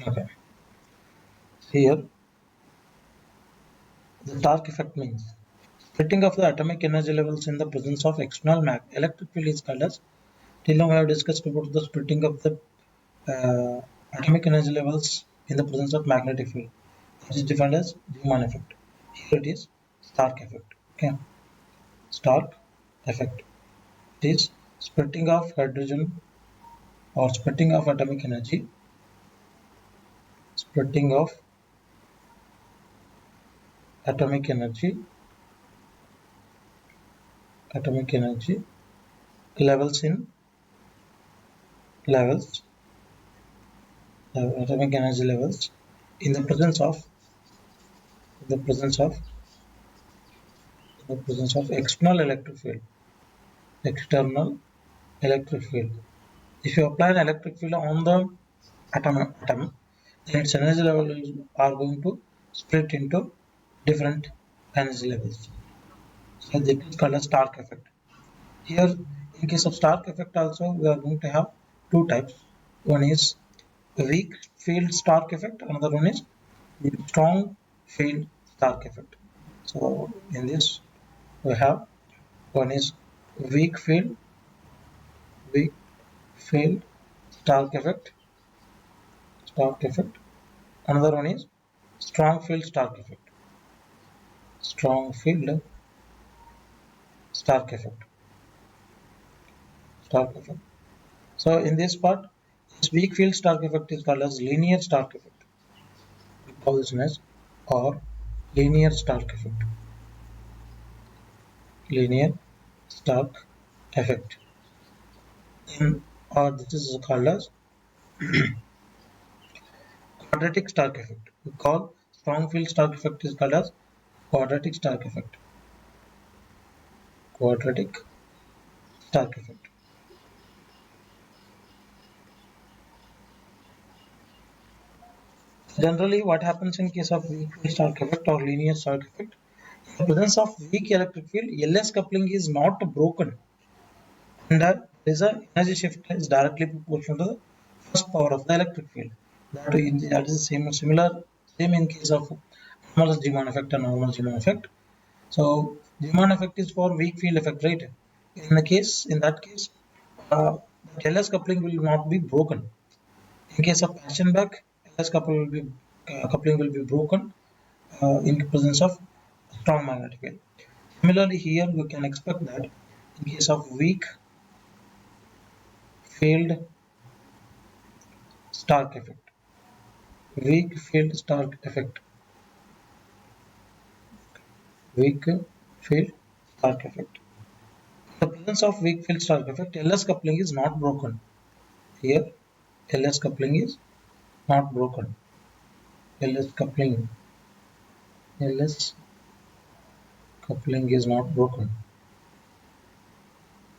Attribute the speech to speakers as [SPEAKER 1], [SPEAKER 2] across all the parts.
[SPEAKER 1] Okay, here the Stark effect means splitting of the atomic energy levels in the presence of external electric field is called as. Till now, I have discussed about the splitting of the atomic energy levels in the presence of magnetic field. That is defined as Zeeman effect. Here it is Stark effect. Okay, Stark effect. It is splitting of hydrogen or splitting of atomic energy, splitting of atomic energy, atomic energy levels in levels, atomic energy levels in the presence of the presence of the presence of external electric field, external electric field. If you apply an electric field on the atom, then its energy levels are going to split into different energy levels. So this is called a Stark effect. Here, in case of Stark effect also, we are going to have two types. One is weak field Stark effect, another one is strong field Stark effect. So in this, we have one is weak field, weak field Stark effect, Stark effect. Another one is strong field Stark effect, strong field Stark effect, Stark effect. So in this part, this weak field Stark effect is called as linear Stark effect. We call this as or linear Stark effect, linear Stark effect. In or this is called as quadratic Stark effect. We call strong field Stark effect is called as quadratic Stark effect, quadratic Stark effect. Generally, what happens in case of weak field Stark effect or linear Stark effect? In the presence of weak electric field, LS coupling is not broken, and there is a energy shift is directly proportional to the first power of the electric field. That is same in case of normal Zeeman effect and normal Zeeman effect. So Zeeman effect is for weak field effect, right? In that case, the LS coupling will not be broken. In case of Paschen-Beck, LS coupling will be broken in presence of strong magnetic field. Similarly, here we can expect that in case of weak field Stark effect, weak field Stark effect, weak field Stark effect. In the presence of weak field Stark effect, LS coupling is not broken. Here, LS coupling is not broken. LS coupling, LS coupling is not broken.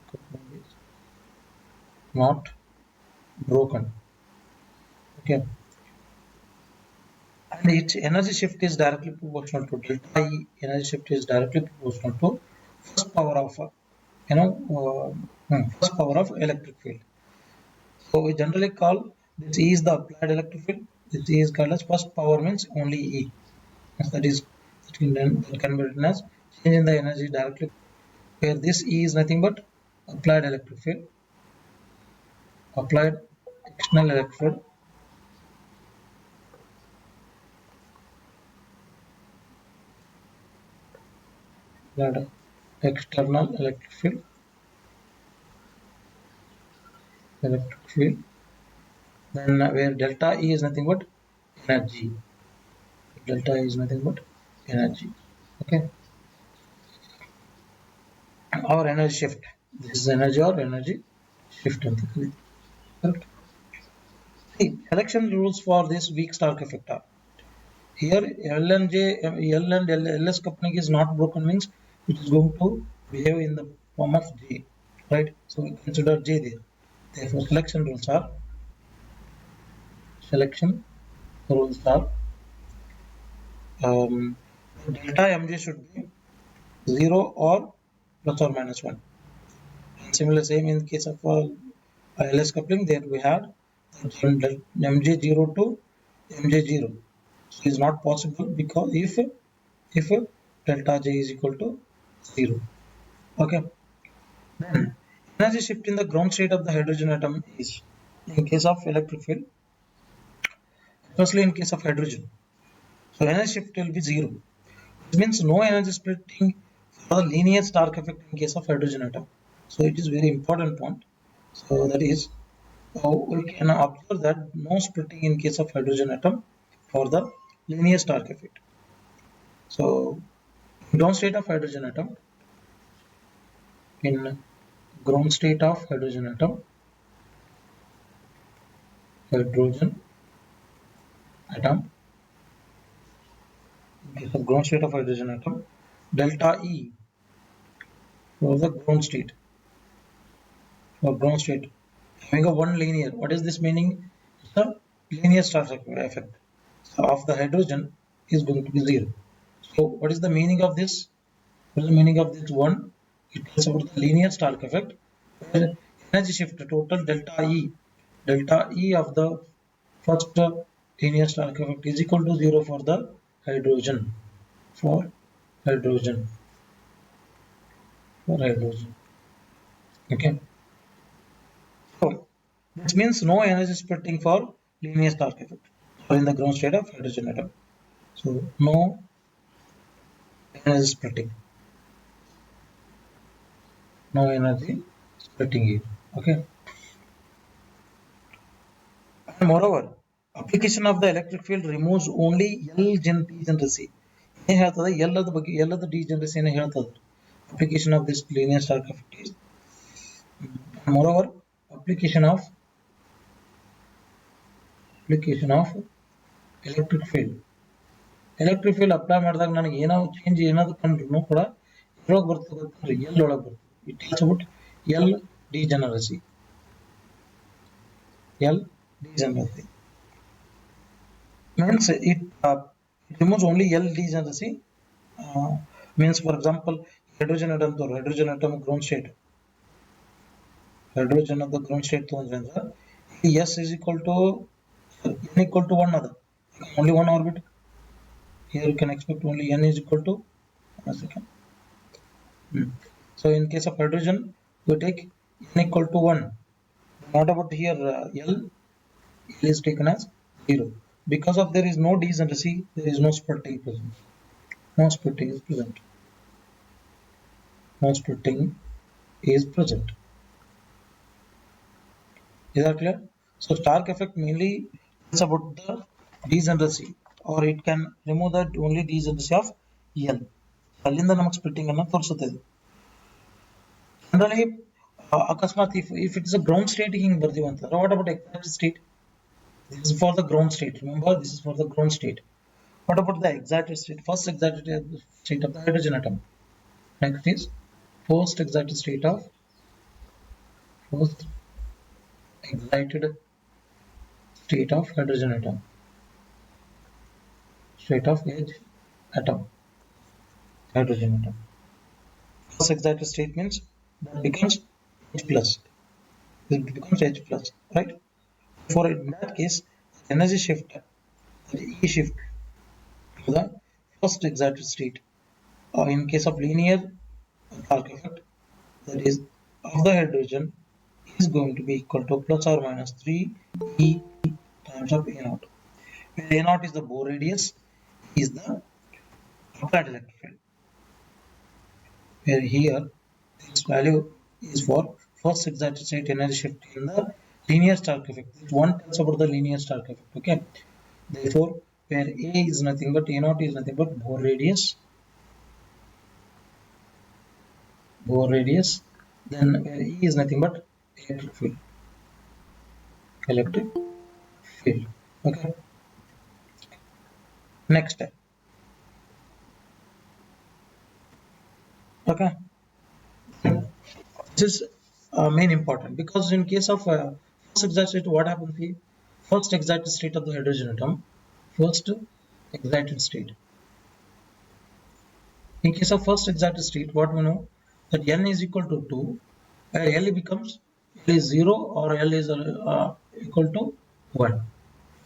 [SPEAKER 1] Coupling is not broken. Okay, and its energy shift is directly proportional to delta E. Energy shift is directly proportional to first power of first power of electric field. So we generally call this E is the applied electric field. This E is called as first power means only E. That is that can be written as change in the energy directly. Where this E is nothing but applied electric field, applied external electric field, applied external electric field. Then where delta E is nothing but energy. Delta E is nothing but energy. Okay, or energy shift. This is energy or energy shift. Correct. See, selection rules for this weak Stark effect are here L and J, L and LS coupling is not broken means it is going to behave in the form of J, right? So we consider J there. Therefore, selection rules are um, delta mg should be 0 or plus or minus 1. And similar same in case of LS coupling, there we had mg0 to mj0. So it's not possible because if delta J is equal to 0. Okay. Then energy shift in the ground state of the hydrogen atom is, in case of electric field, firstly in case of hydrogen, so energy shift will be 0. It means no energy splitting for the linear Stark effect in case of hydrogen atom. So it is very important point. So that is, we can observe that no splitting in case of hydrogen atom for the linear Stark effect. So ground state of hydrogen atom, in ground state of hydrogen atom, hydrogen atom, in case of ground state of hydrogen atom, delta E for the ground state, for ground state having a one linear. What is this meaning? It's a linear Stark effect. So of the hydrogen is going to be 0. So what is the meaning of this? What is the meaning of this one? It tells about the linear Stark effect, where energy shift total delta E of the first linear Stark effect is equal to 0 for the hydrogen, for hydrogen, for hydrogen. Okay. So this means no energy splitting for linear Stark effect or in the ground state of hydrogen atom. So no energy splitting, no energy splitting here. Okay. And moreover, application of the electric field removes only L degeneracy. ಏನು ಹೇಳ್ತದೆ ಎಲ್ಲದ degeneracy ಹೇಳ್ತದೆ. Application of this linear Stark effect is, moreover, application of electric field. Electric field apply ಮಾಡಿದಾಗ ನನಗೆ ಏನೋ change ಏನಾದ್ರು ಕಂಡ್ರು ಕೂಡ ಇದ್ರೊಳಗೆ ಬರ್ತದೆ ಗೊತ್ತಂದ್ರೆ ಎಲ್ ಒಳಗೆ ಬರ್ತದೆ. It tells about L degeneracy. L degeneracy means it removes only L degeneracy. Means for example, hydrogen atom ground state, hydrogen of the ground state ತೊಗೊಂಡ್ರೆ S is equal to n equal to 1 other, only one orbit. Here you can expect only n is equal to, one second. So in case of hydrogen, we take n equal to 1. What about here L is taken as 0. Because of there is no degeneracy, there is no splitting present. No splitting is present. No splitting is present. Is that clear? So Stark effect mainly is about the degeneracy, or it can remove the only degeneracy of L. ಅಲ್ಲಿಂದ ನಮಗೆ splitting ಅನ್ನು ತೋರಿಸುತ್ತದೆ. Generally ಅಕಸ್ಮಾತ್ if it is a ground state ಹಿಂಗೆ ಬರ್ತೀವಿ ಅಂತಂದ್ರೆ, what about exact state? This is for the ground state. Remember, this is for the ground state. What about the excited state? First excited state of the hydrogen atom. Next is first excited state of hydrogen atom. State of hydrogen atom. First excited state means that becomes H plus. It becomes H plus, right? For in that case, energy shift, E shift to the first excited state. In case of linear Stark effect, that is of the hydrogen, is going to be equal to plus or minus 3 E times of A naught. Where A naught is the Bohr radius, is the applied electric field. Where here this value is for first excited state energy shift in the linear Stark effect. This one tells about the linear Stark effect. Okay. Therefore, where A is nothing but A naught is nothing but Bohr radius. Then where E is nothing but electric field. Okay. Next step. Okay. This is main important, because in case of first excited state, what happens here? First excited state of the hydrogen atom. First excited state. In case of first exact state, what we know that n is equal to 2, where L becomes L is 0 or L is equal to 1.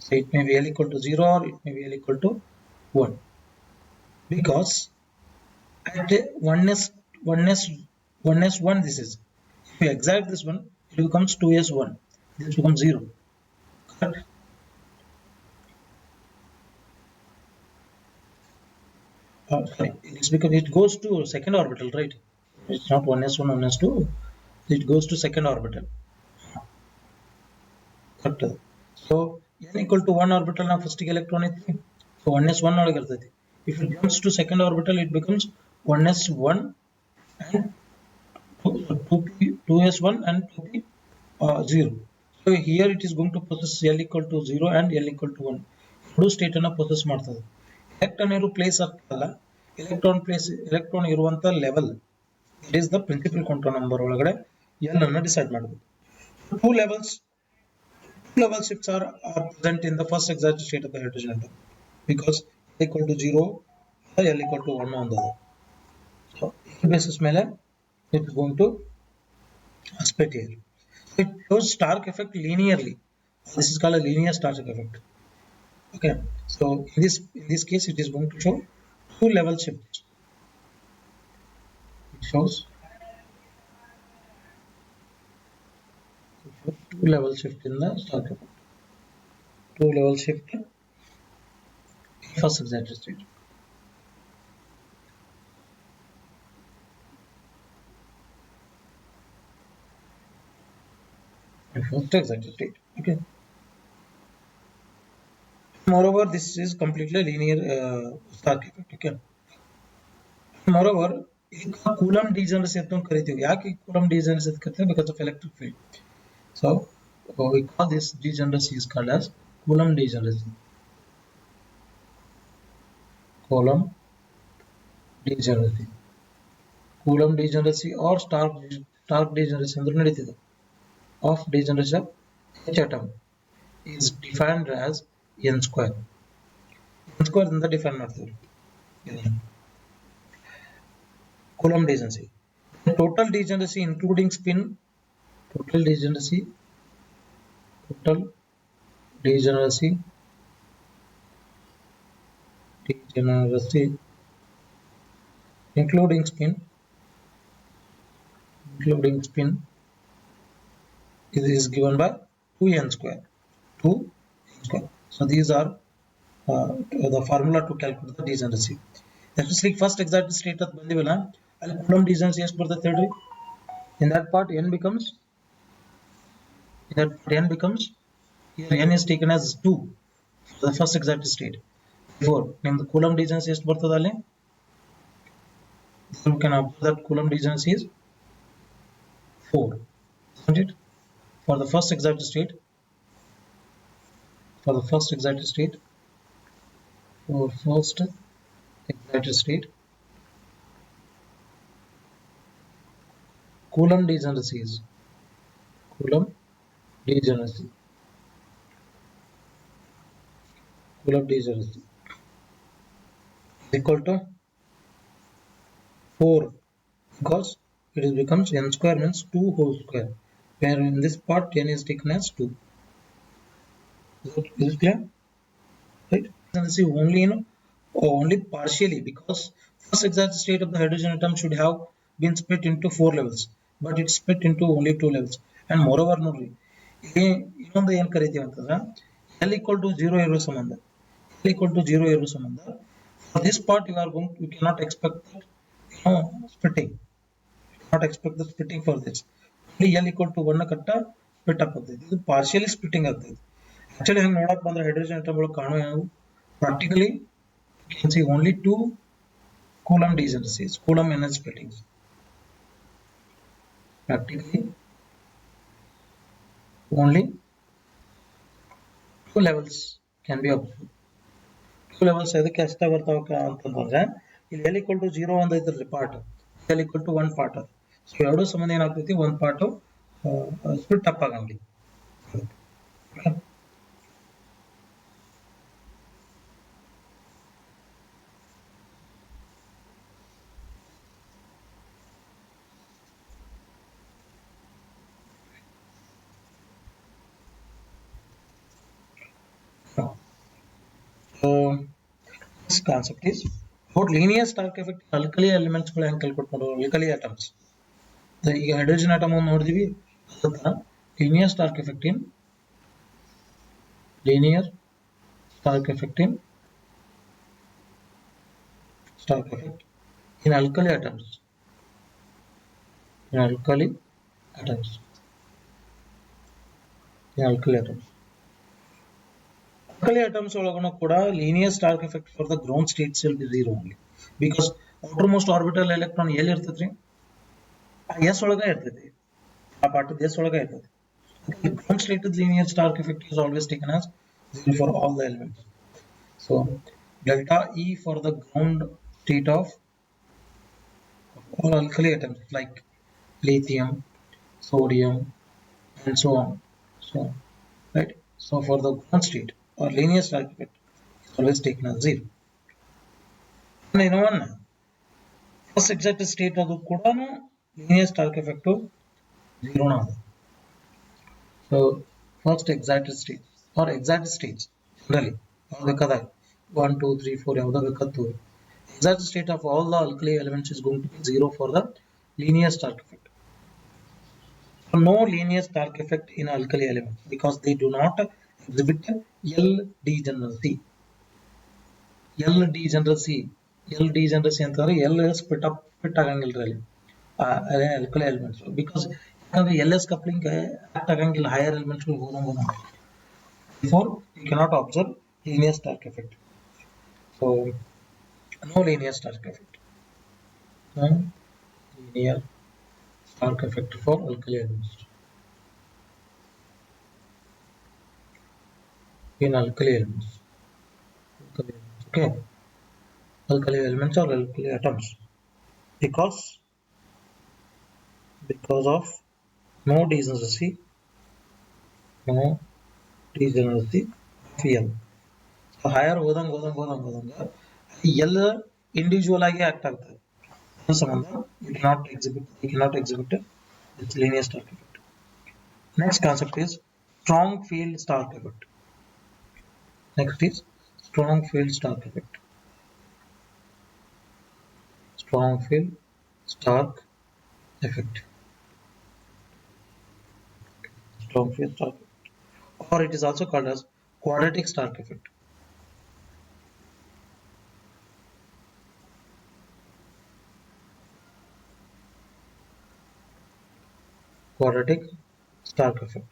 [SPEAKER 1] So it may be L equal to 0 or it may be L equal to 1. Because at 1s 1s 1s1 this is. If you exact this one, it becomes 2s1. This becomes 0. Correct? Sorry, it's because it goes to second orbital, right? It's not 1s1, 1s2. It goes to second orbital. Correct. So n equal to 1 orbital now first electron is 3. So 1s1 ಒಳಗೆ ಇರ್ತೈತಿ. If it jumps to second orbital, it becomes 1s1 and 2s1 and 2p 0. So here it is going to possess L equal to 0 and L equal to 1. ಎರಡು state ಅನ್ನು possess ಮಾಡ್ತದೆ. Electron ಇರೋ place ಆಗ್ತಲ್ಲ, electron ಇರುವಂತ level, it is the principal control number ಒಳಗಡೆ L ಅನ್ನು decide ಮಾಡಬೇಕು. Two level shifts are present in the first exact state of the hydrogen atom because L equal to 0 or L equal to 1 on the other. So this basis ಮೇಲೆ it is going to split here. It shows Stark effect linearly. This is called a linear Stark effect. Okay, so in this case it is going to show two level shifts. It shows two level shift in the Stark effect. Two level shift in first exact state. First exact state. Okay. Moreover, this is completely linear Stark effect. Okay. Moreover, Coulomb degeneracy ಅಂತ ಕರಿತೀವಿ. ಯಾಕೆ Coulomb degeneracy ಅಂತ ಕರಿತೀವಿ? Because of electric field. So we call this degeneracy is called as Coulomb degeneracy. Coulomb degeneracy. Coulomb degeneracy or Stark degeneracy ಅಂದ್ರೆ ನಡೀತಿದೆ. Of degeneration of H atom is defined as n square. n square ಇಂದ define ಮಾಡ್ತೀವಿ. Coulomb degeneracy. Total degeneracy including spin. Total degeneracy including spin is given by 2n square. So these are the formula to calculate the degeneracy. Especially first exact state of ಬಂದಿವಲ್ಲ, ಅಲ್ಲಿ Coulomb degeneracy ಎಷ್ಟು ಬರ್ತೈತೆ ಹೇಳ್ರಿ? In that part n becomes here n is taken as 2 for the first exact state. Therefore ನಿಮ್ದು Coulomb degeneracy ಎಷ್ಟು ಬರ್ತದೆ ಅಲ್ಲಿ? So you can observe that Coulomb degeneracy is 4, isn't it? For the first exact state, Coulomb degeneracy is equal to 4 because it becomes n square means 2 whole square, where in this part n is taken as 2. Is it clear? Right? Degeneracy only partially, because first exact state of the hydrogen atom should have been split into 4 levels, but it's split into only 2 levels. And moreover ನೋಡ್ರಿ, ಇಲ್ಲಿ ಇನ್ನೊಂದು ಏನು ಕರಿತೀವಿ ಅಂತಂದ್ರೆ L equal to 0 ಇರೋ ಸಂಬಂಧ. For this part you cannot expect splitting. For this. Only L equal to 1 ಕಟ್ಟ split ಆಗ್ತದೆ. ಇದು partially splitting ಆಗ್ತದೆ. Actually ಹಂಗೆ ನೋಡಕ್ ಬಂದ್ರೆ ಹೈಡ್ರೋಜನ್ atom ಗಳು ಕಾಣೋ ಯಾವ practically you can see only 2 Coulomb degeneracies, Coulomb energy splittings. Practically only 2 levels can be observed. 2 levels ಅದಕ್ಕೆ ಅಷ್ಟೇ ಬರ್ತಾವ ಅಂತಂದ್ರೆ ಇಲ್ಲಿ L equal to 0 ಅಂತ ಐತ್ರಿ part, L equal to 1 part. So ಎರಡು ಸಂಬಂಧ ಏನಾಗ್ತೈತಿ, ಒಂದು ಪಾರ್ಟ್ ಸ್ಪ್ಲಿಟ್ ಅಪ್ ಆಗಂಗಿಲ್ಲ. This concept is about linear Stark effect alkali elements ಗಳು ಹೆಂಗೆ ಕ್ಯಾಲ್ಕುಲೇಟ್ ಮಾಡೋದು alkali atoms. ಈಗ ಹೈಡ್ರೋಜನ್ ಆಟಮ್ ಒಂದು ನೋಡಿದೀವಿ ಅದೇ ತರ linear Stark effect in alkali atoms. Alkali atoms. Alkali atoms ಒಳಗನು ಕೂಡ linear Stark effect for the ground states will be 0 only because outermost orbital electron ಎಲ್ಲಿ ಇರ್ತೈತ್ರಿ s ಒಳಗ ಇರ್ತೈತಿ ಆ ಪಾರ್ಟ್ s ಒಳಗ ಇರ್ತೈತಿ ground state linear Stark effect is always taken as 0 for all the elements. So delta E for the ground state of all alkali atoms like lithium, sodium, and so on. Right. So for the ground state or linear Stark effect is always taken as 0. And you know one first exact state of the kodanu linear Stark effect 0 na. So first exact state or exact states generally ಬೇಕಾದಾಗ 1 2 3 4 ಯಾವುದು ಬೇಕತ್ತು exact state of all the alkali elements is going to be 0 for the linear Stark effect. So no linear Stark effect in alkali elements because they do not exhibit L degeneracy. L degeneracy ಅಂತಂದ್ರೆ L split ಆಗಂಗಿಲ್ಲ ಅಲ್ಲಿ alkali elements because LS coupling act ಆಗಂಗಿಲ್ಲ higher elements ಗಳು ಹೋದಂಗ. Therefore you cannot observe linear Stark effect. So no linear Stark effect. No linear Stark effect for alkali elements. In alkali elements. Okay. Alkali elements or alkali atoms. Because of no degeneracy of L. So higher ಹೋದಂಗ L individual ಆಗಿ act ಆಗ್ತದೆ. ಸಂಬಂಧ you cannot exhibit its linear Stark effect. Next concept is strong field Stark effect. Next is strong field Stark effect. Strong field Stark effect. Strong field Stark effect. Or it is also called as quadratic Stark effect. Quadratic Stark effect.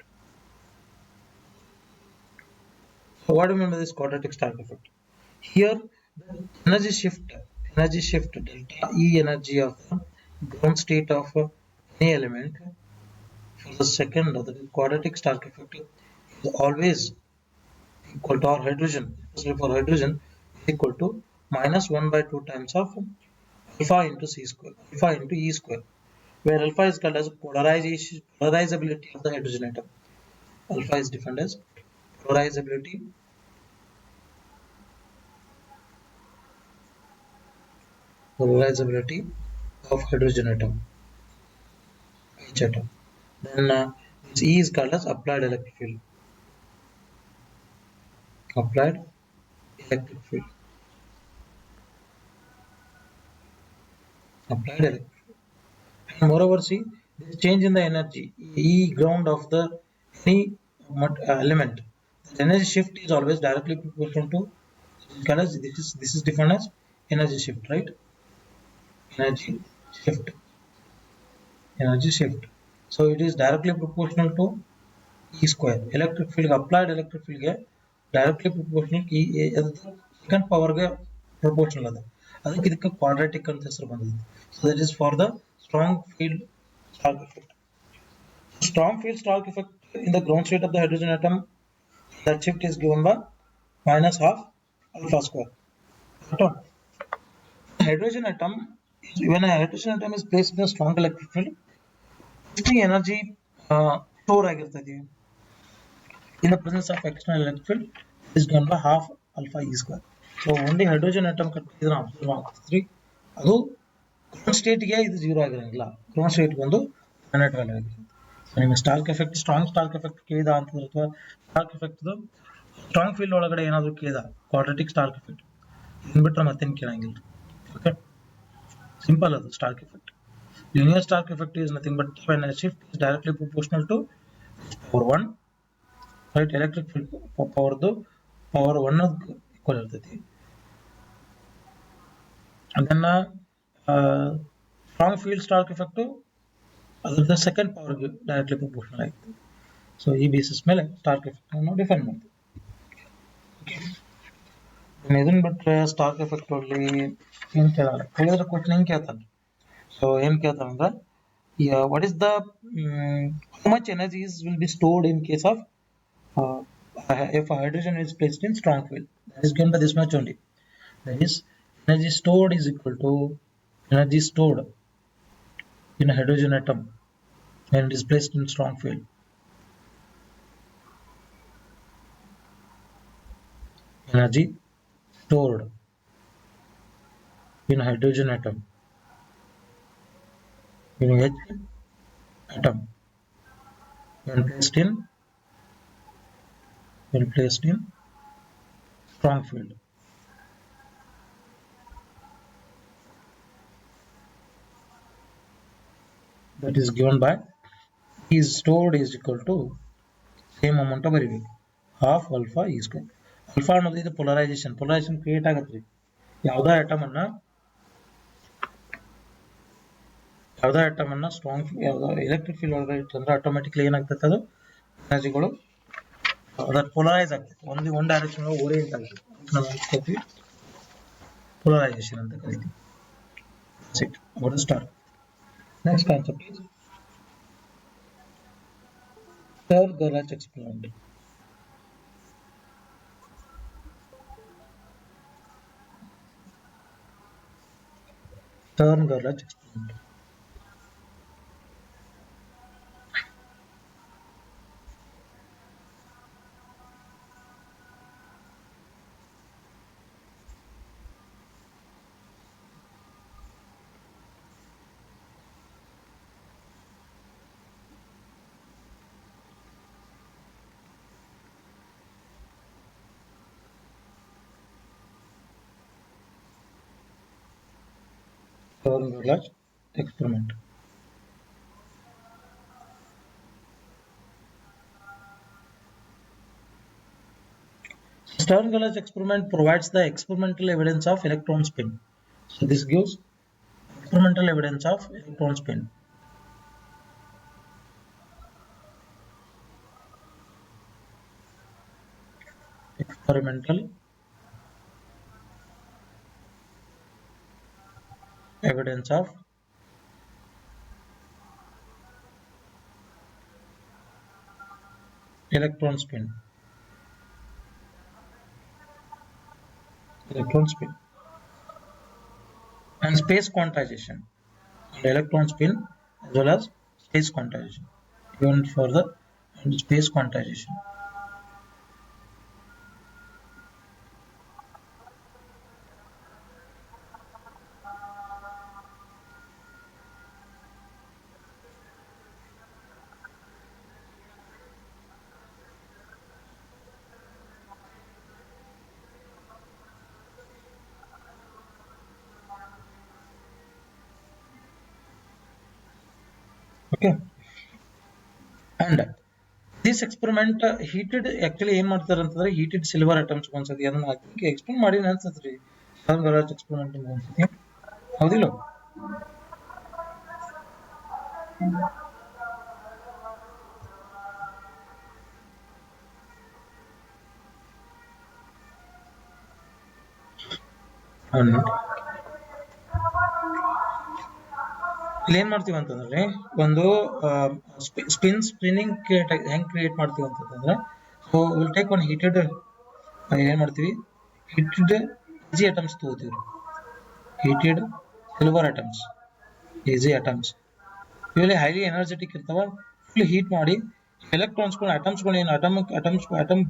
[SPEAKER 1] So what do you mean by this quadratic Stark effect? Here the energy shift delta E energy of the ground state of any element for the second of the quadratic Stark effect is always equal to, or hydrogen, especially for hydrogen, is equal to minus 1 by 2 times of alpha into C square, alpha into E square, where alpha is called as polarizability of the hydrogen atom. Alpha is defined as polarizability of hydrogen atom, each atom. Then this E is called as applied electric field. And moreover, see this change in the energy E ground of the any element. The energy shift is always directly proportional to this is defined as energy shift, right? Energy shift. So it is directly proportional to E square. Electric field, applied electric field ಗೆ directly proportional E second power ಗೆ proportional ಅದ. ಅದಕ್ಕೆ ಇದಕ್ಕೆ quadratic ಅಂತ ಹೆಸರು ಬಂದಿದೆ. So that is for the strong field Stark effect. Strong field Stark effect in the ground state of the hydrogen atom, that shift is given by minus half alpha square. Hydrogen atom, when a hydrogen atom is placed in a strong electric field, the energy store ಆಗಿರ್ತದೆ in the presence of external electric field is given by half alpha E square. So only hydrogen atom ಇದನ್ನ observe ಮಾಡ್ತಿದ್ರಿ, ಅದು ground ಸ್ಟೇಟ್ಗೆ ಇದು 0 ಆಗಿರಂಗಿಲ್ಲ, ground ಸ್ಟೇಟ್ಗೆ ಒಂದು unit value ಆಗಿರುತ್ತೆ. So ನಿಮಗೆ Starc effect, strong Starc effect ಕೇಳಿದ ಅಂತಂದ್ರೆ ಅಥವಾ ಸ್ಟಾರ್ಕ್ ಎಫೆಕ್ಟ್ ಸ್ಟ್ರಾಂಗ್ ಫೀಲ್ಡ್ ಒಳಗಡೆ ಏನಾದರೂ ಕೇಳಿದ ಕ್ವಾಡ್ರಾಟಿಕ್ ಸ್ಟಾರ್ಕ್ ಎಫೆಕ್ಟ್ ಇದನ್ನ ಬಿಟ್ರೆ ಮತ್ತೇನು ಕೇಳಂಗಿಲ್ಲ. ಓಕೆ, ಸಿಂಪಲ್ ಅದು Starc effect. Linear Stark effect is nothing but when a shift is directly proportional to power 1, right? Electric field power the power 1 equal ಇರ್ತೈತಿ. ಅದನ್ನ strong field Stark effect ಅದರ second power ಗೆ directly proportional ಆಗುತ್ತೆ. So ಈ basis ಮೇಲೆ Starc effect ಅನ್ನು define ಮಾಡ್ತೀವಿ. ಇದನ್ನ ಬಿಟ್ರೆ ಸ್ಟಾರ್ಕ್ ಎಫೆಕ್ಟ್ ಅಲ್ಲಿ ಏನ್ ಕೇಳಲ್ಲ, ಕೇಳಿದ್ರೆ ಕ್ವಶನ್ ಹೆಂಗ್ ಕೇಳ್ತಾನೆ. ಸೊ ಏನ್ ಕೇಳ್ತಾನೆ ಅಂದ್ರೆ what is the how much energy will be stored in case of if hydrogen is placed in strong field. That is given by this much only. That is energy stored is equal to energy stored in a hydrogen atom when it is placed in strong field. Energy stored in a hydrogen atom in H atom when placed in strong field. That is given by is stored is equal to same amount of ಬರೀಬೇಕು half alpha e square. alpha ಅನ್ನೋದು ಇದು polarisation create ಆಗತ್ರಿ. ಯಾವುದೇ atom ಅನ್ನ strong electric field ಒಳಗಡೆ ಇಟ್ಟಂದ್ರೆ automatically ಏನಾಗ್ತದೆ, ಅದು ಎನರ್ಜಿಗಳು ಅದಕ್ಕೆ ಪೊಲರೈಸ್ ಆಗ್ತದೆ, ಒಂದು ಡೈರೆಕ್ಷನ್ ಓರಿಯೆಂಟ್ ಆಗುತ್ತೆ. ನಾವು ಕರಿತೀವಿ ಪೊಲರೈಸೇಷನ್ ಅಂತ ಕರಿತೀವಿ. Star next concept is Stern-Gerlach experiment. Stern-Gerlach experiment. Stern-Gerlach experiment. Stern-Gerlach experiment provides the experimental evidence of electron spin. So this gives experimental evidence of electron spin. Experimental evidence of electron spin. And space quantization. And electron spin as well as space quantization. Even further, and space quantization. Okay, and this experiment heated actually ಏನ್ ಮಾಡ್ತಾರೆ ಅಂತಂದ್ರೆ heated silver atoms ಒಂದ್ಸತಿ ಅದನ್ನ explain ಮಾಡಿ ಅನ್ಸುತ್ತೆ ರೀ Stern-Gerlach experiment ಒಂದ್ಸತಿ, ಹೌದಿಲ್ಲ? ಇಲ್ಲಿ ಏನ್ ಮಾಡ್ತೀವಿ ಅಂತಂದ್ರೆ ಒಂದು ಸ್ಪಿನ್ನಿಂಗ್ ಹೆಂಗ್ ಕ್ರಿಯೇಟ್ ಮಾಡ್ತೀವಿ ಅಂತಂದ್ರೆ, so will take one heated ಏನ್ ಮಾಡ್ತೀವಿ, ಹೀಟೆಡ್ ಈಸಿ ಅಟಮ್ಸ್ ತಗೋತೀವಿ, heated silver atoms, easy atoms ಇವೆಲ್ಲ ಹೈಲಿ ಎನರ್ಜೆಟಿಕ್ ಇರ್ತಾವ. ಫುಲ್ ಹೀಟ್ ಮಾಡಿ ಎಲೆಕ್ಟ್ರಾನ್ಸ್ಗಳು ಅಟಮ್ಸ್ಗಳು ಏನು ಅಟಮ್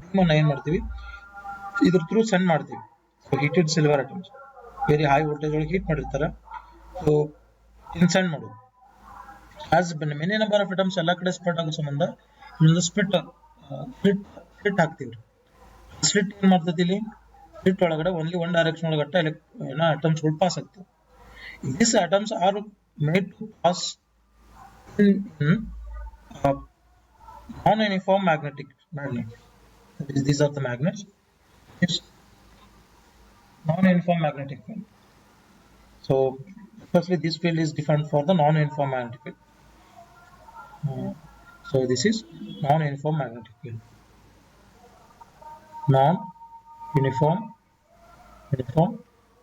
[SPEAKER 1] ಬೀಮ್ ಅನ್ನ ಏನ್ ಮಾಡ್ತೀವಿ ಇದ್ರ ಥ್ರೂ ಸೆಂಡ್ ಮಾಡ್ತೀವಿ. So heated silver atoms very high voltage ಒಳಗೆ ಹೀಟ್ ಮಾಡಿರ್ತಾರೆ. ಸೊ ಇನ್ಸೆಂಡ್ ಮಾಡೋದು as many number of atoms ಎಲ್ಲ ಕಡೆ ಸ್ಪ್ರೆಡ್ ಆಗೋ ಸಂಬಂಧ ಇನ್ನೊಂದು ಸ್ಪ್ಲಿಟ್ ಹಾಕ್ತೀವಿ. ಸ್ಲಿಟ್ ಏನ್ ಮಾಡ್ತೈತಿ ಇಲ್ಲಿ ಸ್ಲಿಟ್ ಒಳಗಡೆ ಓನ್ಲಿ ಒನ್ ಡೈರೆಕ್ಷನ್ ಒಳಗಡೆ atoms ಗಳು ಪಾಸ್ ಆಗ್ತವೆ. These atoms are made to pass in uh, non-uniform magnet. These are the magnets. It's non-uniform magnetic field. So firstly this field is defined for the non-uniform magnetic field. So this is non-uniform magnetic field. Non-uniform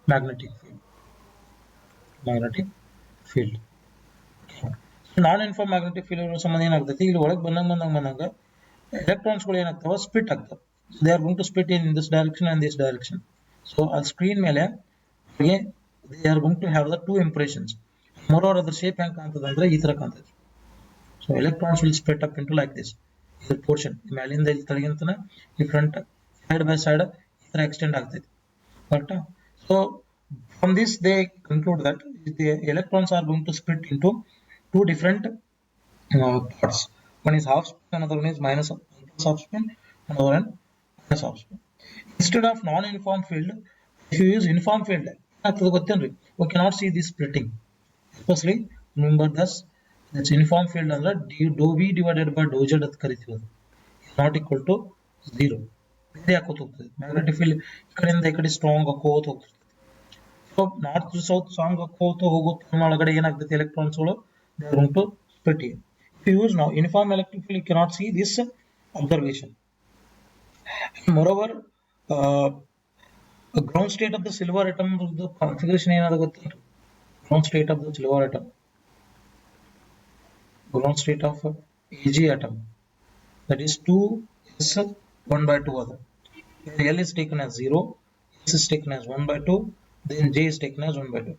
[SPEAKER 1] magnetic field. Magnetic field. Non-uniform magnetic field ಸಂಬಂಧ ಏನಾಗ್ತೈತಿ ಇಲ್ಲಿ ಒಳಗೆ ಬಂದಂಗ ಎಲೆಕ್ಟ್ರಾನ್ಸ್ಗಳು ಏನಾಗ್ತಾವ split ಆಗ್ತಾವ. They are going to split in this direction and this direction. So on screen ಮೇಲೆ they are going to have the two impressions. Moreover the shape ಹೆಂಗೆ ಕಾಣ್ತದೆ ಅಂದ್ರೆ ಈ ತರ ಕಾಣ್ತದೆ. So electrons will split up into like this. This portion ಮೇಲಿಂದ ಇಲ್ಲಿ ತಳಗಿಂತನ ಈ ಫ್ರಂಟ್ side by side ಈ ತರ ಎಕ್ಸ್ಟೆಂಡ್ ಆಗ್ತೈತಿ. Correct? So from this they conclude that the electrons are going to split into two different parts. One is half spin, another one is minus half spin, another one minus half spin. Instead of non-uniform field, if you use uniform field, we cannot see this splitting. Especially remember this, that's uniform field under dou v divided by dou z at ಕರಿತೀವಿ ಅದು not equal to 0. ಬೇರೆ ಹಾಕೋತ ಹೋಗ್ತದೆ magnetic field ಈ ಕಡೆಯಿಂದ ಈ ಕಡೆ strong ಹಾಕೋತ ಹೋಗ್ತದೆ. So north to south strong ಹಾಕೋತ ಹೋಗುತ್ತೆ ಒಳಗಡೆ ಏನಾಗ್ತದೆ ಎಲೆಕ್ಟ್ರಾನ್ಸ್ಗಳು they are going to split here. If you use now uniform electric field you cannot see this observation. And moreover the ground state of the silver atom, the configuration ಏನದ ಗೊತ್ತಿಲ್ಲ. Ground state of the silver atom, ground state of Ag atom, that is 2s 1 by 2 other. L is taken as 0, S is taken as 1 by 2, then J is taken as 1 by 2.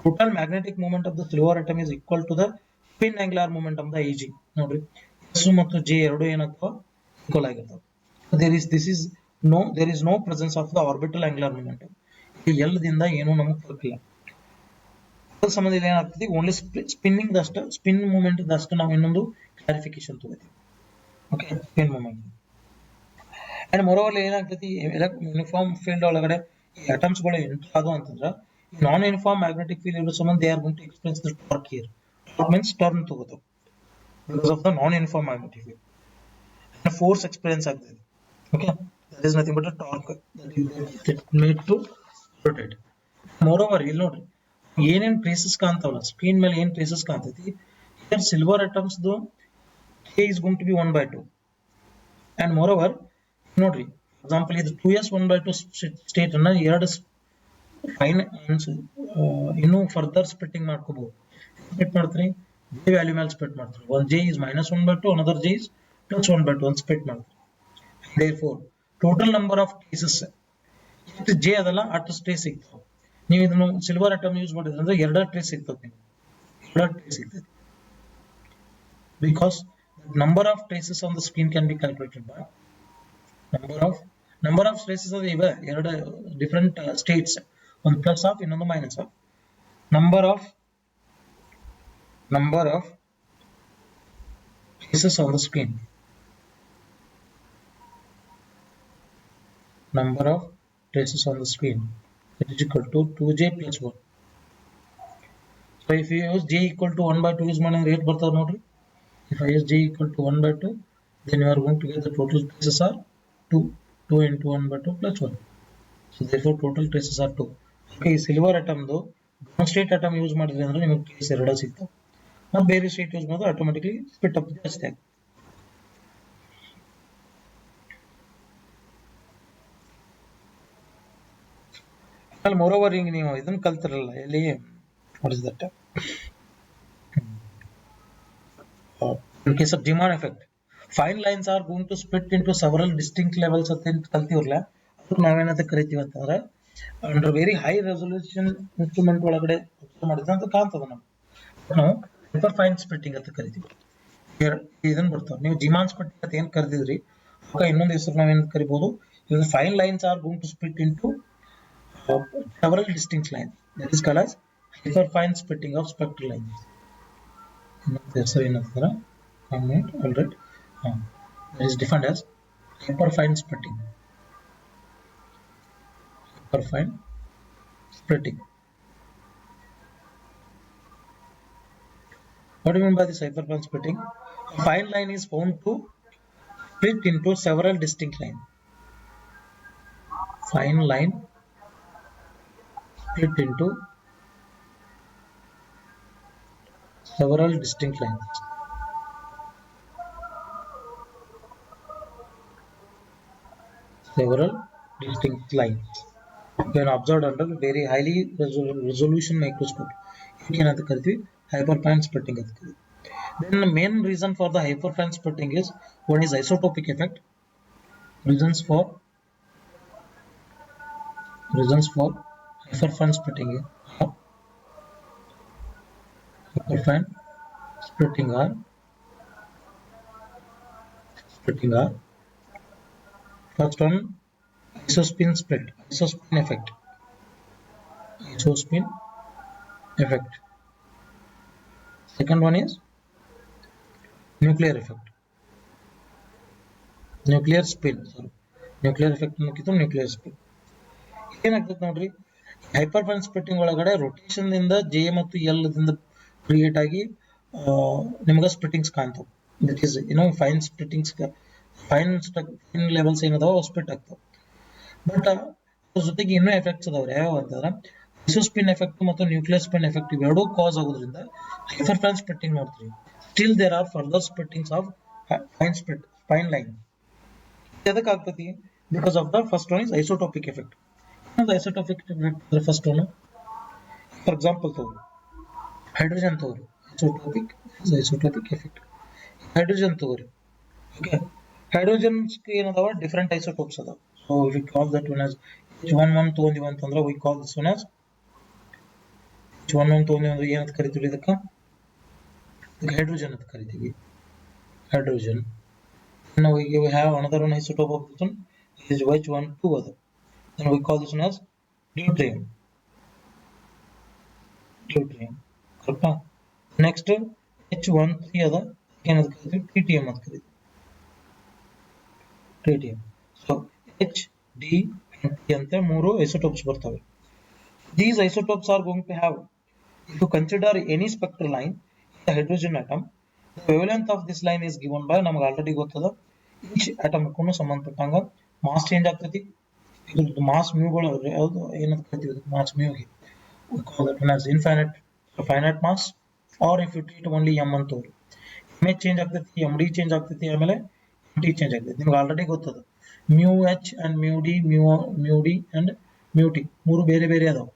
[SPEAKER 1] Total magnetic moment of the silver atom is equal to the spin angular moment of the Ag. ನೋಡ್ರಿ S ಮತ್ತು J ಎರಡು ಏನಾಗ್ತವ equal ಆಗಿರ್ತಾವ. There is no presence of the orbital angular momentum. ಈ L ದಿಂದ ಏನು ನಮಗೆ ಗೊತ್ತಿಲ್ಲ. ಅದರ ಸಂಬಂಧದಲ್ಲಿ ಏನಾಗ್ತದೆ ಓನ್ಲಿ ಸ್ಪಿನ್ನಿಂಗ್ ದಷ್ಟ ಸ್ಪಿನ್ ಮೂಮೆಂಟ್ ದಷ್ಟ ನಾವು ಇನ್ನೊಂದು ಕ್ಲಾರಿಫಿಕೇಶನ್ ತಗೋತೀವಿ. Okay spin moment and moreover ಏನಾಗ್ತೈತಿ ಯೂನಿಫಾರ್ಮ್ ಫೀಲ್ಡ್ ಒಳಗಡೆ ಈ ಅಟಮ್ಸ್ ಗಳು ಎಂಟರ್ ಆದವು ಅಂತಂದ್ರೆ ನಾನ್ ಯೂನಿಫಾರ್ಮ್ ಮ್ಯಾಗ್ನೆಟಿಕ್ ಫೀಲ್ಡ್ ಇರೋ ಸಂಬಂಧ they are going to experience the torque here. Torque means turn ತಗೋತಾವ because of the non uniform magnetic field and force experience ಆಗ್ತದೆ. Okay that is nothing but a torque that made to rotate. Moreover ಇಲ್ಲಿ ನೋಡ್ರಿ ಏನೇನ್ traces ಕಾಣ್ತಾವಲ್ಲ screen ಮೇಲೆ ಏನ್ traces ಕಾಣ್ತೈತಿ here silver atoms ದು K is going to be 1 by 2 and moreover ನೋಡ್ರಿ ಎಕ್ಸಾಂಪಲ್ ಇದು 2s 1 by 2 ಸ್ಟೇಟ್ ಅನ್ನ ಎರಡು ಫೈನ್ ಇನ್ನೂ ಫರ್ದರ್ ಸ್ಪ್ಲಿಟ್ಟಿಂಗ್ ಮಾಡ್ಕೋಬಹುದು. ಸ್ಪ್ಲಿಟ್ ಮಾಡ್ತೀರಿ J ವ್ಯಾಲ್ಯೂ ಮೇಲೆ ಸ್ಪ್ಲಿಟ್ ಮಾಡ್ತೀರಿ. one J is minus 1 by 2, another J is plus 1 by 2 ಅಂತ ಸ್ಪ್ಲಿಟ್ ಮಾಡ್ತೀರಿ. therefore total number of traces ಎಷ್ಟು J ಅದಲ್ಲ ಅಷ್ಟು ಟ್ರೇಸ್ ಸಿಗ್ತಾವ. ನೀವು ಇದನ್ನು ಸಿಲ್ವರ್ ಅಟಮ್ ಯೂಸ್ ಮಾಡಿದ್ರೆ ಅಂದ್ರೆ ಎರಡು ಟ್ರೇಸ್ ಸಿಗ್ತದೆ ಎರಡು ಟ್ರೇಸ್ ಸಿಗ್ತದೆ because number of traces on the screen can be calculated by number of traces are ಇವೆ ಎರಡು different states, ಒಂದು ಪ್ಲಸ್ ಆಫ್ ಇನ್ನೊಂದು minus of. number of traces on the screen, number of traces on the screen that is equal to 2J plus 1. so if you use J equal to 1 by 2 use ಮಾಡಿದ್ರೆ rate ಬರ್ತದೆ ನೋಡ್ರಿ. If I use J equal to 1 by 2, then you are going to get the total traces are 2 into 1 by 2 plus 1. So therefore total traces are 2. Okay, silver atom do ground state atom use ಮಾಡಿದ್ರೆ ಅಂದ್ರೆ ನಿಮಗೆ trace ಎರಡು ಸಿಗ್ತಾವೆ. ಮತ್ತೆ ಬೇರೆ state use ಮಾಡಿದ್ರೆ automatically split up ಜಾಸ್ತಿ ಆಗುತ್ತೆ. ಅಲ್ಲಿ ಮೋರೋವರ್ ಹಿಂಗೆ ನೀವು ಇದನ್ನ ಕಲ್ತಿರಲ್ಲ ಎಲ್ಲಿ what is that in case of Zeeman effect fine lines are going to split into several distinct levels ಅಂತ ಕಲ್ತಿವ್ರಲ್ಲ ಅದಕ್ಕೆ ನಾವೇನಂತ ಕರಿತೀವಿ ಅಂತಂದ್ರೆ under very high resolution instrument ಒಳಗಡೆ ಮಾಡಿದ್ರೆ ಅಂತ ಕಾಣ್ತದೆ ನಮ್ಗೆ ನಾವು ಹೈಪರ್ ಫೈನ್ ಸ್ಪ್ಲಿಟ್ಟಿಂಗ್ ಅಂತ ಕರಿತೀವಿ. ಇದನ್ನ ಬರ್ತಾವೆ ನೀವು ಜಿಮಾನ್ ಸ್ಪ್ಲಿಟ್ಟಿಂಗ್ ಅಂತ ಏನ್ ಕರೆದಿದ್ರಿ ಅವಾಗ ಇನ್ನೊಂದು ಹೆಸರು ನಾವೇನ್ ಕರಿಬಹುದು fine lines are going to split into several distinct lines that is called as hyperfine splitting of spectral lines. ಹೆಸರು ಏನಂತಾರೆ alright that is defined as hyperfine splitting. hyperfine splitting. What do you mean by this hyperfine splitting? A fine line is found to split into several distinct lines. Fine line split into several distinct lines. Several distinct lines. You can observe under very highly resolution microscope. You can hyperfine splitting. Then the main reason for the hyperfine splitting is one is isotopic effect. Reasons for hyperfine splitting are hyperfine splitting are first one isospin split, isospin effect. Second one is nuclear effect, nuclear spin. Sorry, nuclear effect ಅನ್ನೋಕ್ಕಿಂತ nuclear spin. ಏನಾಗ್ತದೆ ನೋಡ್ರಿ, hyperfine splitting ಒಳಗಡೆ rotation ಇಂದ J ಮತ್ತು L ದಿಂದ create ಆಗಿ ನಿಮಗೆ splittings ಕಾಣ್ತಾವೆ. That is fine splittings, fine levels ಏನದಾವ ಸ್ಪ್ಲಿಟ್ ಆಗ್ತಾವೆ. ಬಟ್ ಅದ್ರ ಜೊತೆಗೆ ಇನ್ನೂ ಎಫೆಕ್ಟ್ಸ್ ಅದಾವ್ರಿ. ಯಾವ ಅಂತಂದ್ರೆ ಐಸೋಸ್ಪಿನ್ ಎಫೆಕ್ಟ್ ಮತ್ತು ನ್ಯೂಕ್ಲಿಯರ್ ಸ್ಪಿನ್ ಎಫೆಕ್ಟ್ ಇವೆರಡೂ ಕಾಸ್ ಆಗೋದ್ರಿಂದ ಹೈಪರ್ಫೈನ್ ಸ್ಪ್ಲಿಟ್ಟಿಂಗ್ ನೋಡ್ತೀವಿ. Still there are further splittings of fine line. ಎದಕ್ಕೆ ಆಗ್ತತಿ? Because of the first one is isotopic effect. Isotopic effect first one, for example ತಗೋರಿ, ಹೈಡ್ರೋಜನ್ ತಗೋರಿ, ಐಸೋಟೋಪಿಕ್ effect. Hydrogen ತಗೋರಿ, okay, hydrogens ಏನದಾವ different isotopes ಅದಾವ. So we call that one as H11 ತಗೊಂಡಿವಿ ಅಂತಂದ್ರೆ we call this one as H11 ತಗೊಂಡಿವಿ ಅಂದ್ರೆ ಏನಂತ ಕರಿತೀವಿ? ಇದಕ್ಕೆ ಹೈಡ್ರೋಜನ್ ಅಂತ ಕರಿತೀವಿ. ಹೈಡ್ರೋಜನ್. ನಾವು ಈಗ we have another one isotope of this one is H12 other. Then we call this one as deuterium. Correct? Next H13 other ಏನಂತ ಕರಿತೀವಿ? tritium ಅಂತ ಕರಿತೀವಿ. tritium. So H, D and T ಅಂತ ಮೂರು isotopes ಬರ್ತವೆ. These isotopes are going to have, if you consider any spectral line in the hydrogen atom, the wavelength of this line is given by, ನಮಗೆ already ಗೊತ್ತದ, each atom ಕ್ಕೂ ಸಂಬಂಧಪಟ್ಟಂಗ mass change ಆಗ್ತೈತಿ. ಇದ್ರದ್ದು mass ಮ್ಯೂಗಳು ಯಾವುದು ಏನಂತ ಕರಿತೀವಿ? Mass ಮ್ಯೂಗೆ we call that one as finite mass, or if you treat only m ಅಂತ ತೋರಿ, mh ಚೇಂಜ್ ಆಗ್ತೈತಿ, md ಚೇಂಜ್ ಆಗ್ತೈತಿ, ಆಮೇಲೆ md ಚೇಂಜ್ ಆಗ್ತೈತಿ. ನಿಮ್ಗೆ ಆಲ್ರೆಡಿ ಗೊತ್ತದ mu h and mu d and mu t ಮೂರು ಬೇರೆ ಬೇರೆ ಅದಾವ.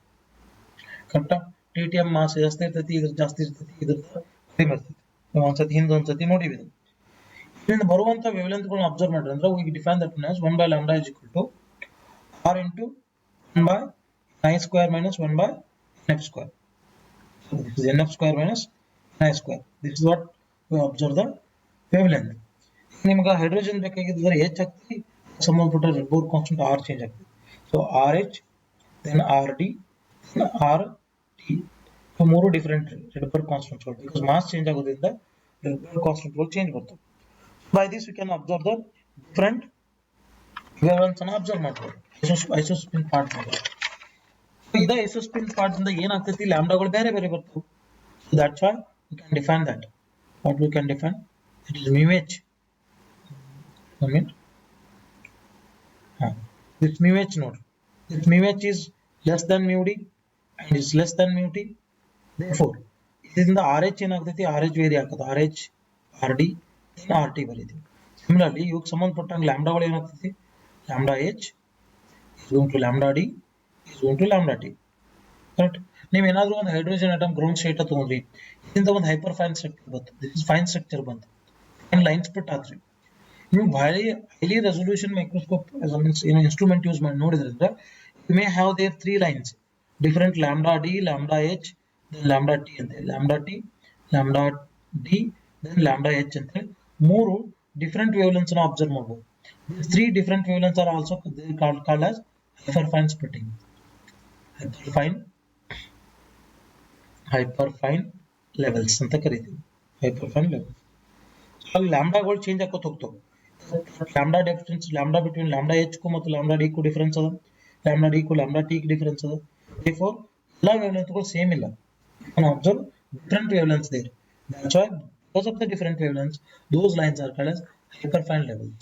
[SPEAKER 1] ಕರೆಕ್ಟಾ? ಟಿಟಿಎಂ ಮಾಸ್ ಜಾಸ್ತಿ ಇರ್ತೈತಿ, ಇದ್ರ ಜಾಸ್ತಿ ಇರ್ತೈತಿ, ಇದ್ರದ್ದು ಕಡಿಮೆ ಇರ್ತೈತಿ. ಒಂದ್ಸತಿ ಹಿಂದೆ ಒಂದ್ಸತಿ ನೋಡಿವಿ. ಇದರಿಂದ ಬರುವಂತ ವೇವ್ಲೆಂತ್ಗಳನ್ನ ಅಬ್ಸರ್ವ್ ಮಾಡ್ರಿ ಅಂದ್ರೆ we define that one as 1 by lambda is equal to r into 1 by I square minus 1 by nf square. So this is nf square minus I square. This is what we observe the wavelength. ನಿಮ್ಗೆ hydrogen ಬೇಕಾಗಿದ್ರೆ h ಆಗ್ತೈತಿ, ಸಂಬಂಧಪಟ್ಟ Bohr constant r change ಆಗ್ತೈತಿ. So RH, then RD, then RT. ಮೂರು different Rydberg ಕಾನ್ಸ್ಟೆಂಟ್ಗಳು, because mass change ಆಗೋದ್ರಿಂದ Rydberg ಕಾನ್ಸ್ಟೆಂಟ್ಗಳು change ಬರ್ತವೆ. By this we can observe the different wavelengths ಅನ್ನು ಅಬ್ಸರ್ವ್ ಮಾಡ್ಬೋದು. ಐಸೋಸ್ಪಿನ್ ಪಾರ್ಟ್ ಮಾಡಿ ಇದ ಐಸೋಸ್ಪಿನ್ ಪಾರ್ಟ್ ಇಂದ ಏನಾಗ್ತೈತಿ, ಲ್ಯಾಂಬ್ಡಾಗಳು ಬೇರೆ ಬೇರೆ ಬರ್ತವೆ. So that's why we can define that. What we can define? It is mu h. I mean, this mu h node, this mu h is less than mu d and is less than mu t. Therefore, ಇದರಿಂದ RH ಏನಾಗ್ತೈತಿ? RH vary ಆಗ್ತದೆ. RH, RD, then RT ಬರೀತೀವಿ. Similarly ಇವಾಗ ಸಂಬಂಧಪಟ್ಟಂಗೆ ಲ್ಯಾಂಬ್ಡಾಗಳು ಏನಾಗ್ತೈತಿ? Lambda H is going to lambda D is going to lambda T. Correct? ನೀವು ಏನಾದರೂ ಒಂದು ಹೈಡ್ರೋಜನ್ ಅಟಮ್ ಗ್ರೌಂಡ್ ಸ್ಟೇಟ್ ತಗೊಂಡ್ರಿ, ಇದರಿಂದ ಒಂದು ಹೈಪರ್ ಫೈನ್ ಸ್ಟ್ರಕ್ಚರ್ ಬಂತು, ದಿಸ್ ಇಸ್ ಫೈನ್ ಸ್ಟ್ರಕ್ಚರ್ ಬಂತು, ಲೈನ್ ಸ್ಪ್ಲಿಟ್ ಆದ್ರಿ. ನೀವು highly resolution microscope instrument use ಮಾಡಿ ನೋಡಿದ್ರಿಂದ you may have there 3 lines, different lambda D, lambda H, then lambda T ಅಂತ, lambda T, lambda D, then lambda H ಅಂತ ಮೂರು different wavelengths ಅನ್ನು observe ಮಾಡಬಹುದು. These 3 different wavelengths are also called as hyperfine splitting. Hyperfine levels ಅಂತ ಕರೀತೀವಿ. hyperfine levels. ಅಲ್ಲಿ ಲ್ಯಾಂಬ್ಡಾಗಳು change ಆಗೋತ ಹೋಗ್ತವೆ. Lambda difference, lambda between lambda H ಕು ಮತ್ತು ಲ್ಯಾಂಬ್ಡಾ ಡಿ ಕು ಡಿಫರೆನ್ಸ್ ಅದ. lambda d equal lambda t difference ada. Therefore all wavelengths same illa. You can observe different wavelengths there. That's why because of the different wavelengths, those lines are called as hyperfine levels.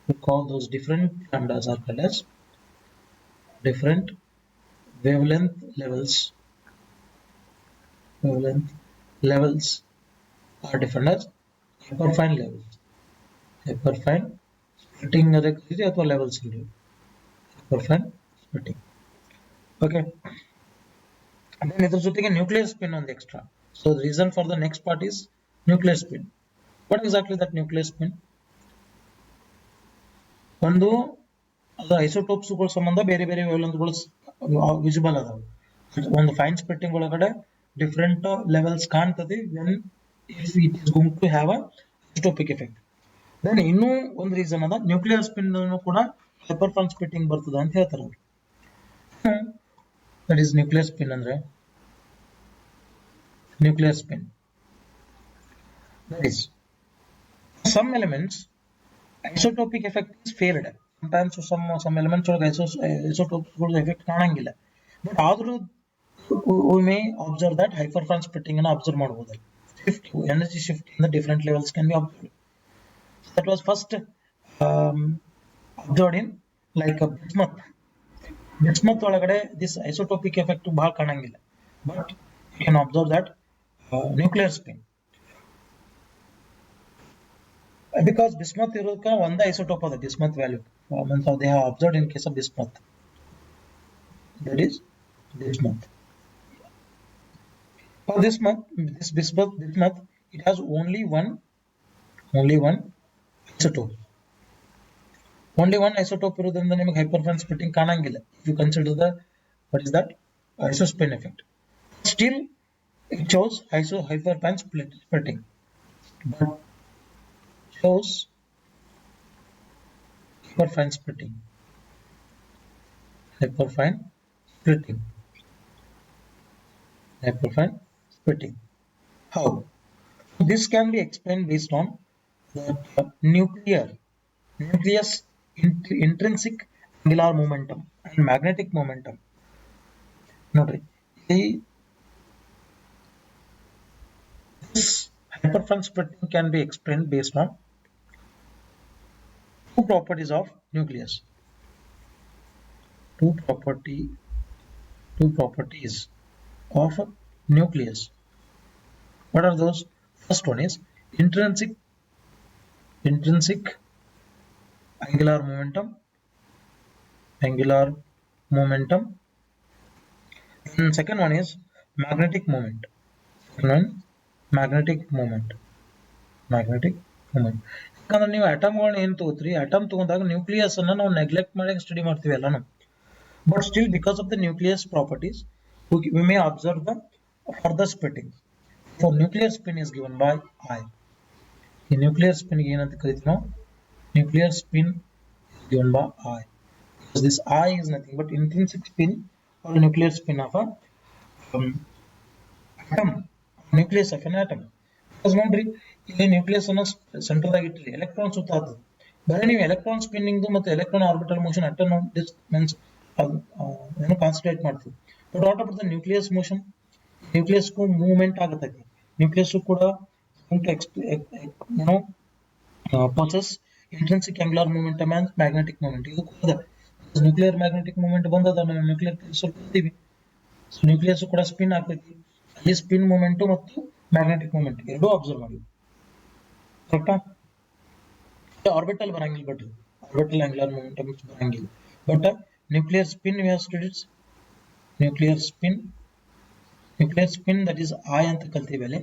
[SPEAKER 1] We call those different lambdas are called as different wavelength levels. Wavelength levels are defined as hyperfine levels. Hyperfine splitting ಅಥವಾ levels hyperfine splitting. Okay. And then ಇದರ ಜೊತೆಗೆ nuclear spin on the extra. So the reason for the next part is nuclear spin. What exactly that nuclear spin? ಒಂದು ಅದು ಐಸೋಟೋಪ್ಸ್ಗಳ ಸಂಬಂಧ ಬೇರೆ ಬೇರೆ ವೇವ್ಲೆಂತ್ಗಳು visible ಅದಾವ. ಒಂದು ಫೈನ್ ಸ್ಪ್ಲಿಟ್ಟಿಂಗ್ ಒಳಗಡೆ ಡಿಫರೆಂಟ್ ಲೆವೆಲ್ಸ್ ಕಾಣ್ತದೆ when if it is going to have a isotopic effect. Then ಇನ್ನೂ ಒಂದು ರೀಸನ್ ಅದ ನ್ಯೂಕ್ಲಿಯರ್ ಸ್ಪಿನ್ ಕೂಡ ಹೈಪರ್ಫೈನ್ ಸ್ಪ್ಲಿಟ್ಟಿಂಗ್ ಬರ್ತದೆ ಅಂತ ಹೇಳ್ತಾರೆ ಅವರು. ದಟ್ ಈಸ್ ನ್ಯೂಕ್ಲಿಯರ್ ಸ್ಪಿನ್ ಅಂದ್ರೆ nuclear spin. That is, some elements isotopic effect is favored. Sometimes some elements isotopes effect ಕಾಣಂಗಿಲ್ಲ. But ಆದರೂ we may observe that hyperfine splitting ಅನ್ನು observe ಮಾಡಬಹುದು. Energy shift in the different levels can be observed. That was first observed in like a bismuth. Bismuth ಒಳಗಡೆ this isotopic effect ಬಹಳ ಕಾಣಂಗಿಲ್ಲ. But you can observe that nuclear spin. Because bismuth ಇರೋದಕ್ಕೆ ಒಂದೇ isotope ಅದ bismuth value. Means they have observed in case of bismuth. That is bismuth. For this bismuth, it has only one isotope. Only one isotope ಇರೋದ್ರಿಂದ ನಿಮಗೆ hyperfine splitting ಕಾಣಂಗಿಲ್ಲ. If you consider the what is that isospin effect. Still it shows hyperfine splitting. But shows hyperfine splitting. Hyperfine splitting. How? This can be explained based on the nucleus intrinsic angular momentum and magnetic momentum. Note this hyperfine splitting can be explained based on two properties of nucleus. Two properties of nucleus. What are those? First one is intrinsic angular momentum. And second one is magnetic moment. Magnetic moment. ಯಾಕಂದ್ರೆ ನೀವು ಅಟಮ್ಗಳನ್ನ ಏನು ತಗೋತೀರಿ, atom ತಗೊಂಡಾಗ nucleus ಅನ್ನ ನಾವು neglect ಮಾಡಿ study ಮಾಡ್ತೀವಿ ಎಲ್ಲಾನು. But still, because of the nucleus properties, we may observe the further splitting. For nuclear spin is given by I. The nuclear spin ಏನಂತ ಕರಿತೀವಿ ನಾವು? Nuclear spin is given by I. Because this I is nothing but intrinsic spin or nuclear spin of a atom, nucleus of an atom. Because ನೋಡ್ರಿ ಇಲ್ಲಿ nucleus ಅನ್ನ centre ದಾಗ ಇಟ್ರಿ, electron ಸುತ್ತಾಗ್ತದೆ. ಬರೀ ನೀವು ಎಲೆಕ್ಟ್ರಾನ್ ಸ್ಪಿನ್ನಿಂಗ್ ಮತ್ತು electron orbital motion at means ಏನು concentrate ಮಾಡ್ತೀವಿ. But what about the nucleus motion? ನ್ಯೂಕ್ಲಿಯಸ್ಗೂ ಮೂವ್ಮೆಂಟ್ ಆಗತೈತಿ. ನ್ಯೂಕ್ಲಿಯಸ್ ಕೂಡ possess intrinsic angular momentum and magnetic moment. ಇದು ಕೂಡ ನ್ಯೂಕ್ಲಿಯರ್ ಮ್ಯಾಗ್ನೆಟಿಕ್ ಮೂಮೆಂಟ್ ಬಂದದ, ನಾವು ನ್ಯೂಕ್ಲಿಯರ್ ಕಲಿತೀವಿ. ಸೊ ನ್ಯೂಕ್ಲಿಯಸ್ ಕೂಡ ಸ್ಪಿನ್ ಆಗ್ತೈತಿ. ಅಲ್ಲಿ ಸ್ಪಿನ್ ಮೂಮೆಂಟ್ ಮತ್ತು ಮ್ಯಾಗ್ನೆಟಿಕ್ ಮೂಮೆಂಟ್ ಎರಡೂ ಅಬ್ಸರ್ವ್ ಮಾಡಿ. ಕರೆಕ್ಟಾ? ಆರ್ಬಿಟಲ್ ಬರಂಗಿಲ್ಲ, ಬಟ್ ಆರ್ಬಿಟಲ್ angular momentum ಬರಂಗಿಲ್ಲ. But nuclear spin we have studied. Nuclear spin that is I ಅಂತ ಕಲ್ತೀವಿ ಅಲ್ಲಿ.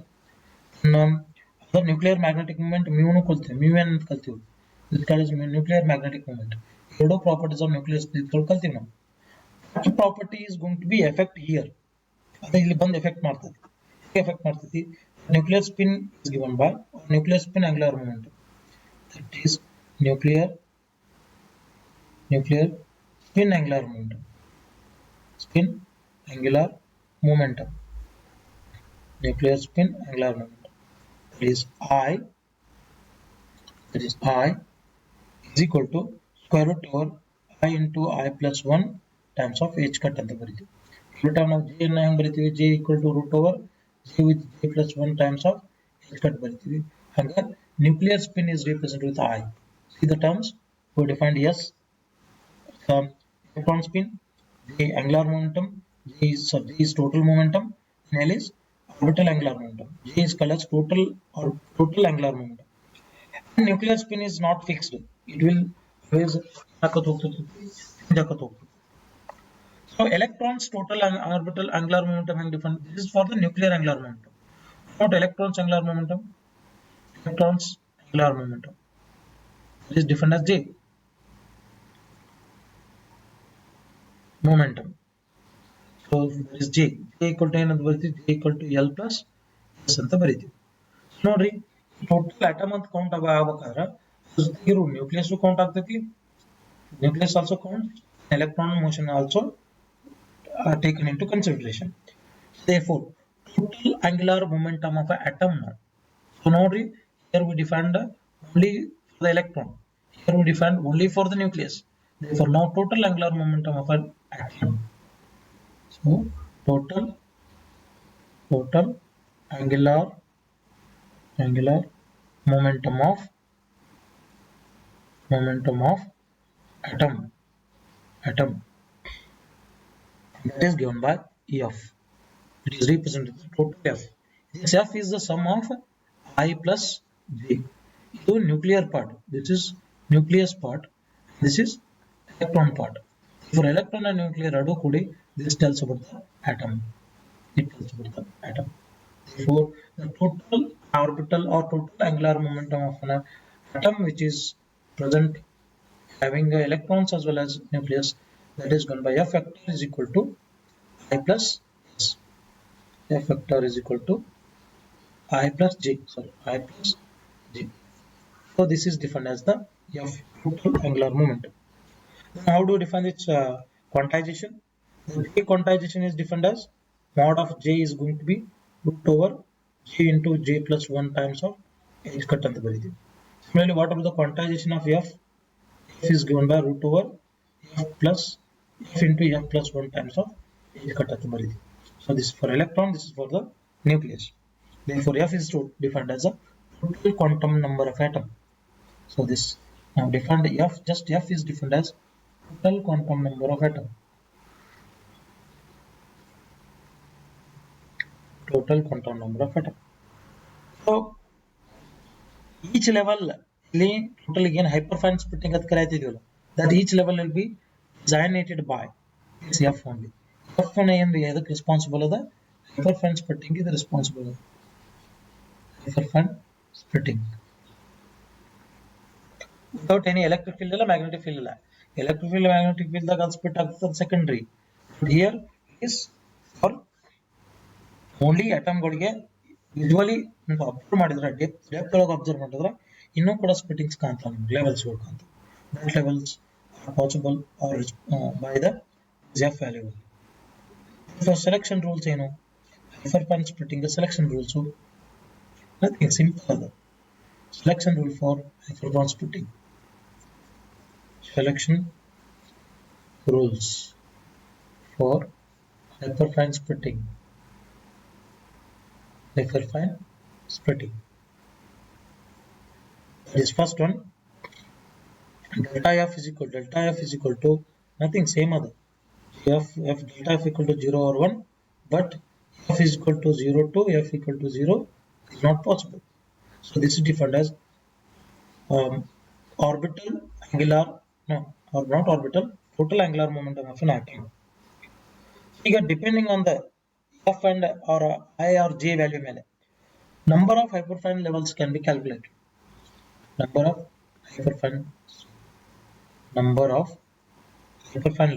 [SPEAKER 1] ಅದರ ನ್ಯೂಕ್ಲಿಯರ್ ಮ್ಯಾಗ್ನೆಟಿಕ್ ಮೂಮೆಂಟ್ ಮ್ಯೂನು ಕಲ್ತೀವಿ, ಮ್ಯೂ ಎನ್ ಅಂತ ಕಲ್ತೀವಿ. That is nuclear magnetic moment. ಎರಡು ಪ್ರಾಪರ್ಟೀಸ್ ಆಫ್ ನ್ಯೂಕ್ಲಿಯಸ್ ಕಲ್ತೀವಿ ನಾವು. What property is going to be effect here? ಅದೇ ಇಲ್ಲಿ ಬಂದು ಎಫೆಕ್ಟ್ ಮಾಡ್ತದೆ. ಎಫೆಕ್ಟ್ ಮಾಡ್ತೈತಿ. Nuclear spin is given by nuclear spin angular momentum. That is nuclear spin angular momentum. Nuclear spin angular momentum. That is I is equal to square root over I into I plus 1 times of H cut ಅಂತ ಬರೀತೀವಿ. Root of ನಾವು J ಅನ್ನ ಹೆಂಗ್ ಬರೀತೀವಿ? J equal to root over J with J plus 1 times of H cut ಬರೀತೀವಿ. ಹಾಗಾದ್ರೆ nuclear spin is represented with I. See the terms we defined. S electron spin, J angular momentum, J is total momentum, and L is orbital angular momentum. J is called as total angular momentum. And nuclear spin is not fixed. It will always change. So electrons total orbital angular momentum and different. This is for the nuclear angular momentum. Not electrons angular momentum. Electrons angular momentum. It is defined as J. Momentum. So this is J. J equal to N and J equal to L plus S ಅಂತ ಬರೀತೀವಿ. ನೋಡ್ರಿ total atom ಅಂತ count ಆಗಬೇಕಾದ್ರೆ ಇರೋ nucleus count ಆಗ್ತೈತಿ. Nucleus also counts. Electron motion also taken into consideration. Therefore, total angular momentum of an atom now. So now here we defined only for the electron. Here we defined only for the nucleus. Therefore, now total angular momentum of an atom. So total angular momentum of atom. That is given by F. It is represented as total F. This F is the sum of I plus J. So nuclear part. This is nucleus part. This is electron part. For electron and nuclear adu kudi, this tells about the atom. It tells about the atom. Therefore, the total orbital or total angular momentum of an atom which is present having electrons as well as nucleus, that is given by F factor is equal to I plus S. F factor is equal to I plus J. I plus J. So this is defined as the F total angular momentum. Then how do you define its quantization? The J quantization is defined as mod of J is going to be root over J into J plus 1 times of H cut ಅಂತ ಬರೀತೀವಿ. Similarly, what about the quantization of F? F is given by root over F into F plus 1 times of H cut ಅಂತ ಬರೀತೀವಿ. So this is for electron, this is for the nucleus. Therefore, F is defined as a total quantum number of atom. So this now defined F, just F is defined as total quantum number of atom. Total quantum number of atom. So each level total again hyperfine splitting at that each level will be designated by this F only. F is responsible of the hyperfine splitting is responsible of hyperfine splitting. Without any electric field or magnetic field. Electric field and magnetic field the split are secondary. But here is for only atom usually observe ಮಾಡಿದ್ರೆ depth ಒಳಗೆ observe ಮಾಡಿದ್ರೆ ಇನ್ನೂ ಕೂಡ splittings ಕಾಣ್ತಾವೆ levels ಕಾಣ್ತಾವೆ. That levels are possible or by the F value. For selection rules ಏನು? Hyperfine splitting selection rules. Nothing simple. Selection rule for hyperfine splitting. Selection rules for hyperfine splitting. Hyperfine splitting. This first one, delta F is equal to nothing same other. Delta F equal to 0 or 1, but F is equal to 0 to F equal to 0 is not possible. So this is defined as orbital angular, no, or not orbital, total angular momentum of an atom. Here depending on the F and or I or J value ಮೇಲೆ number of hyperfine levels can be calculated. Number of hyperfine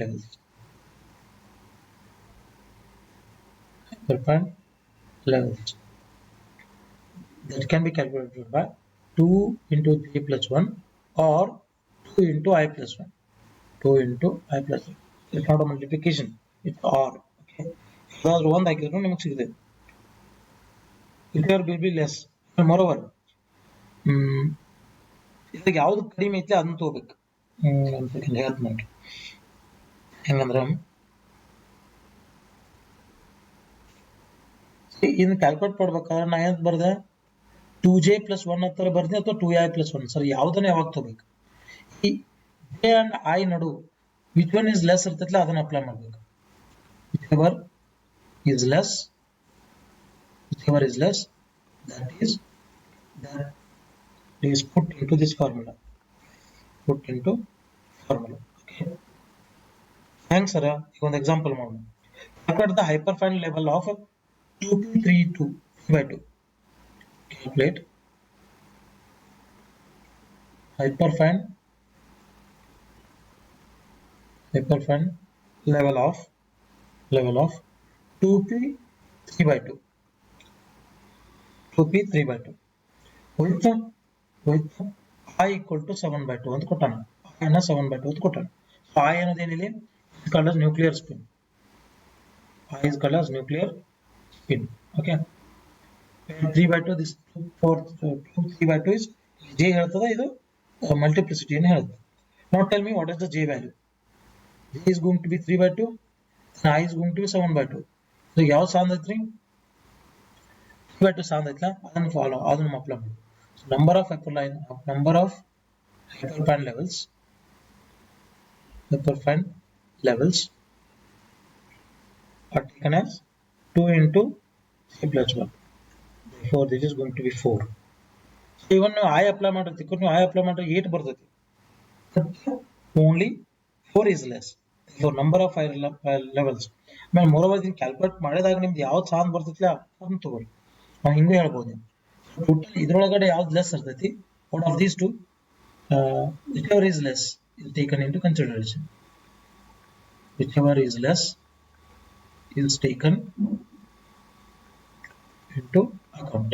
[SPEAKER 1] levels. Hyperfine levels that can be calculated by 2 into J plus 1 or 2 into I plus 1. 2 into I plus 1. It's not a multiplication. It's R. Okay. So 1 ಹಾಕಿದ್ರು ನಿಮಗೆ ಸಿಗುತ್ತೆ. Here will be less. And moreover, ಇದಕ್ಕೆ ಯಾವುದು ಕಡಿಮೆ ಐತೆ ಅದನ್ನ ತಗೋಬೇಕು. ಒಂದು ಸೆಕೆಂಡ್ ಹೇಳ್ತೀನಿ ನೋಡ್ರಿ. ಹೆಂಗಂದ್ರೆ ಇನ್ನು ಕ್ಯಾಲ್ಕುಲೇಟ್ ಮಾಡ್ಬೇಕಾದ್ರೆ ನಾ ಏನು ಬರ್ದೆ 2j + 1 ಹತ್ತರ ಬರ್ದೆ ಅಥವಾ 2i + 1 ಸರ್ ಯಾವುದನ್ನ ಯಾವಾಗ ತಗೋಬೇಕು ಈ j and i ನಡು ವಿಚ್ ಒನ್ ಇಸ್ ಲೆಸ್ ಇರ್ತೈತಲ್ಲ ಅದನ್ನ ಅಪ್ಲೈ ಮಾಡಬೇಕು whichever is less that is put into this formula okay thanks sir ಈಗ ಒಂದು ಎಕ್ಸಾಂಪಲ್ ಮಾಡೋಣ calculate the hyperfine level of 2p32 by 2 calculate hyperfine level of 2p 3 by 2 with I equal to 7 by 2 ಅಂತ ಕೊಟ್ಟಾನ I ನ 7 by 2 ಅಂತ ಕೊಟ್ಟಾನ so I ಅನ್ನೋದೇನಿದೆ is called as nuclear spin okay and 3 by 2 this 3 by 2 is j ಹೇಳ್ತದ ಇದು multiplicity ಏನು ಹೇಳುತ್ತೆ now tell me what is the j value j is going to be 3 by 2 and I is going to be 7 by 2 so ಯಾವ ಸಾಂದ್ ಐತ್ರಿ 3 by 2 ಸಾಂದ್ ಐತ್ಲಾ ಅದನ್ನ follow ಅದನ್ನ apply ಮಾಡಿ so number of hyperfine levels are taken as 2 into 3 plus 1 therefore this is going to be 4 so even now I apply ಮಾಡಿರ್ತೀವಿ ನೀವು I apply ಮಾಡಿದ್ರೆ 8 ಬರ್ತೈತಿ only 4 is less therefore number of levels ಆಮೇಲೆ moreover ಇದನ್ನ calculate ಮಾಡಿದಾಗ ನಿಮ್ದು ಯಾವ್ದು ಸಾಂದ್ ಬರ್ತೈತಿಲ್ಲ ಅದನ್ನ ತಗೊಳ್ಳಿ ನಾವು ಹಿಂಗೂ ಹೇಳ್ಬೋದು ಟೋಟಲ್ ಇದ್ರೊಳಗಡೆ ಯಾವ್ದು ಲೆಸ್ ಇರ್ತೈತಿ out of these two whichever is less is taken into consideration whichever is less is taken into account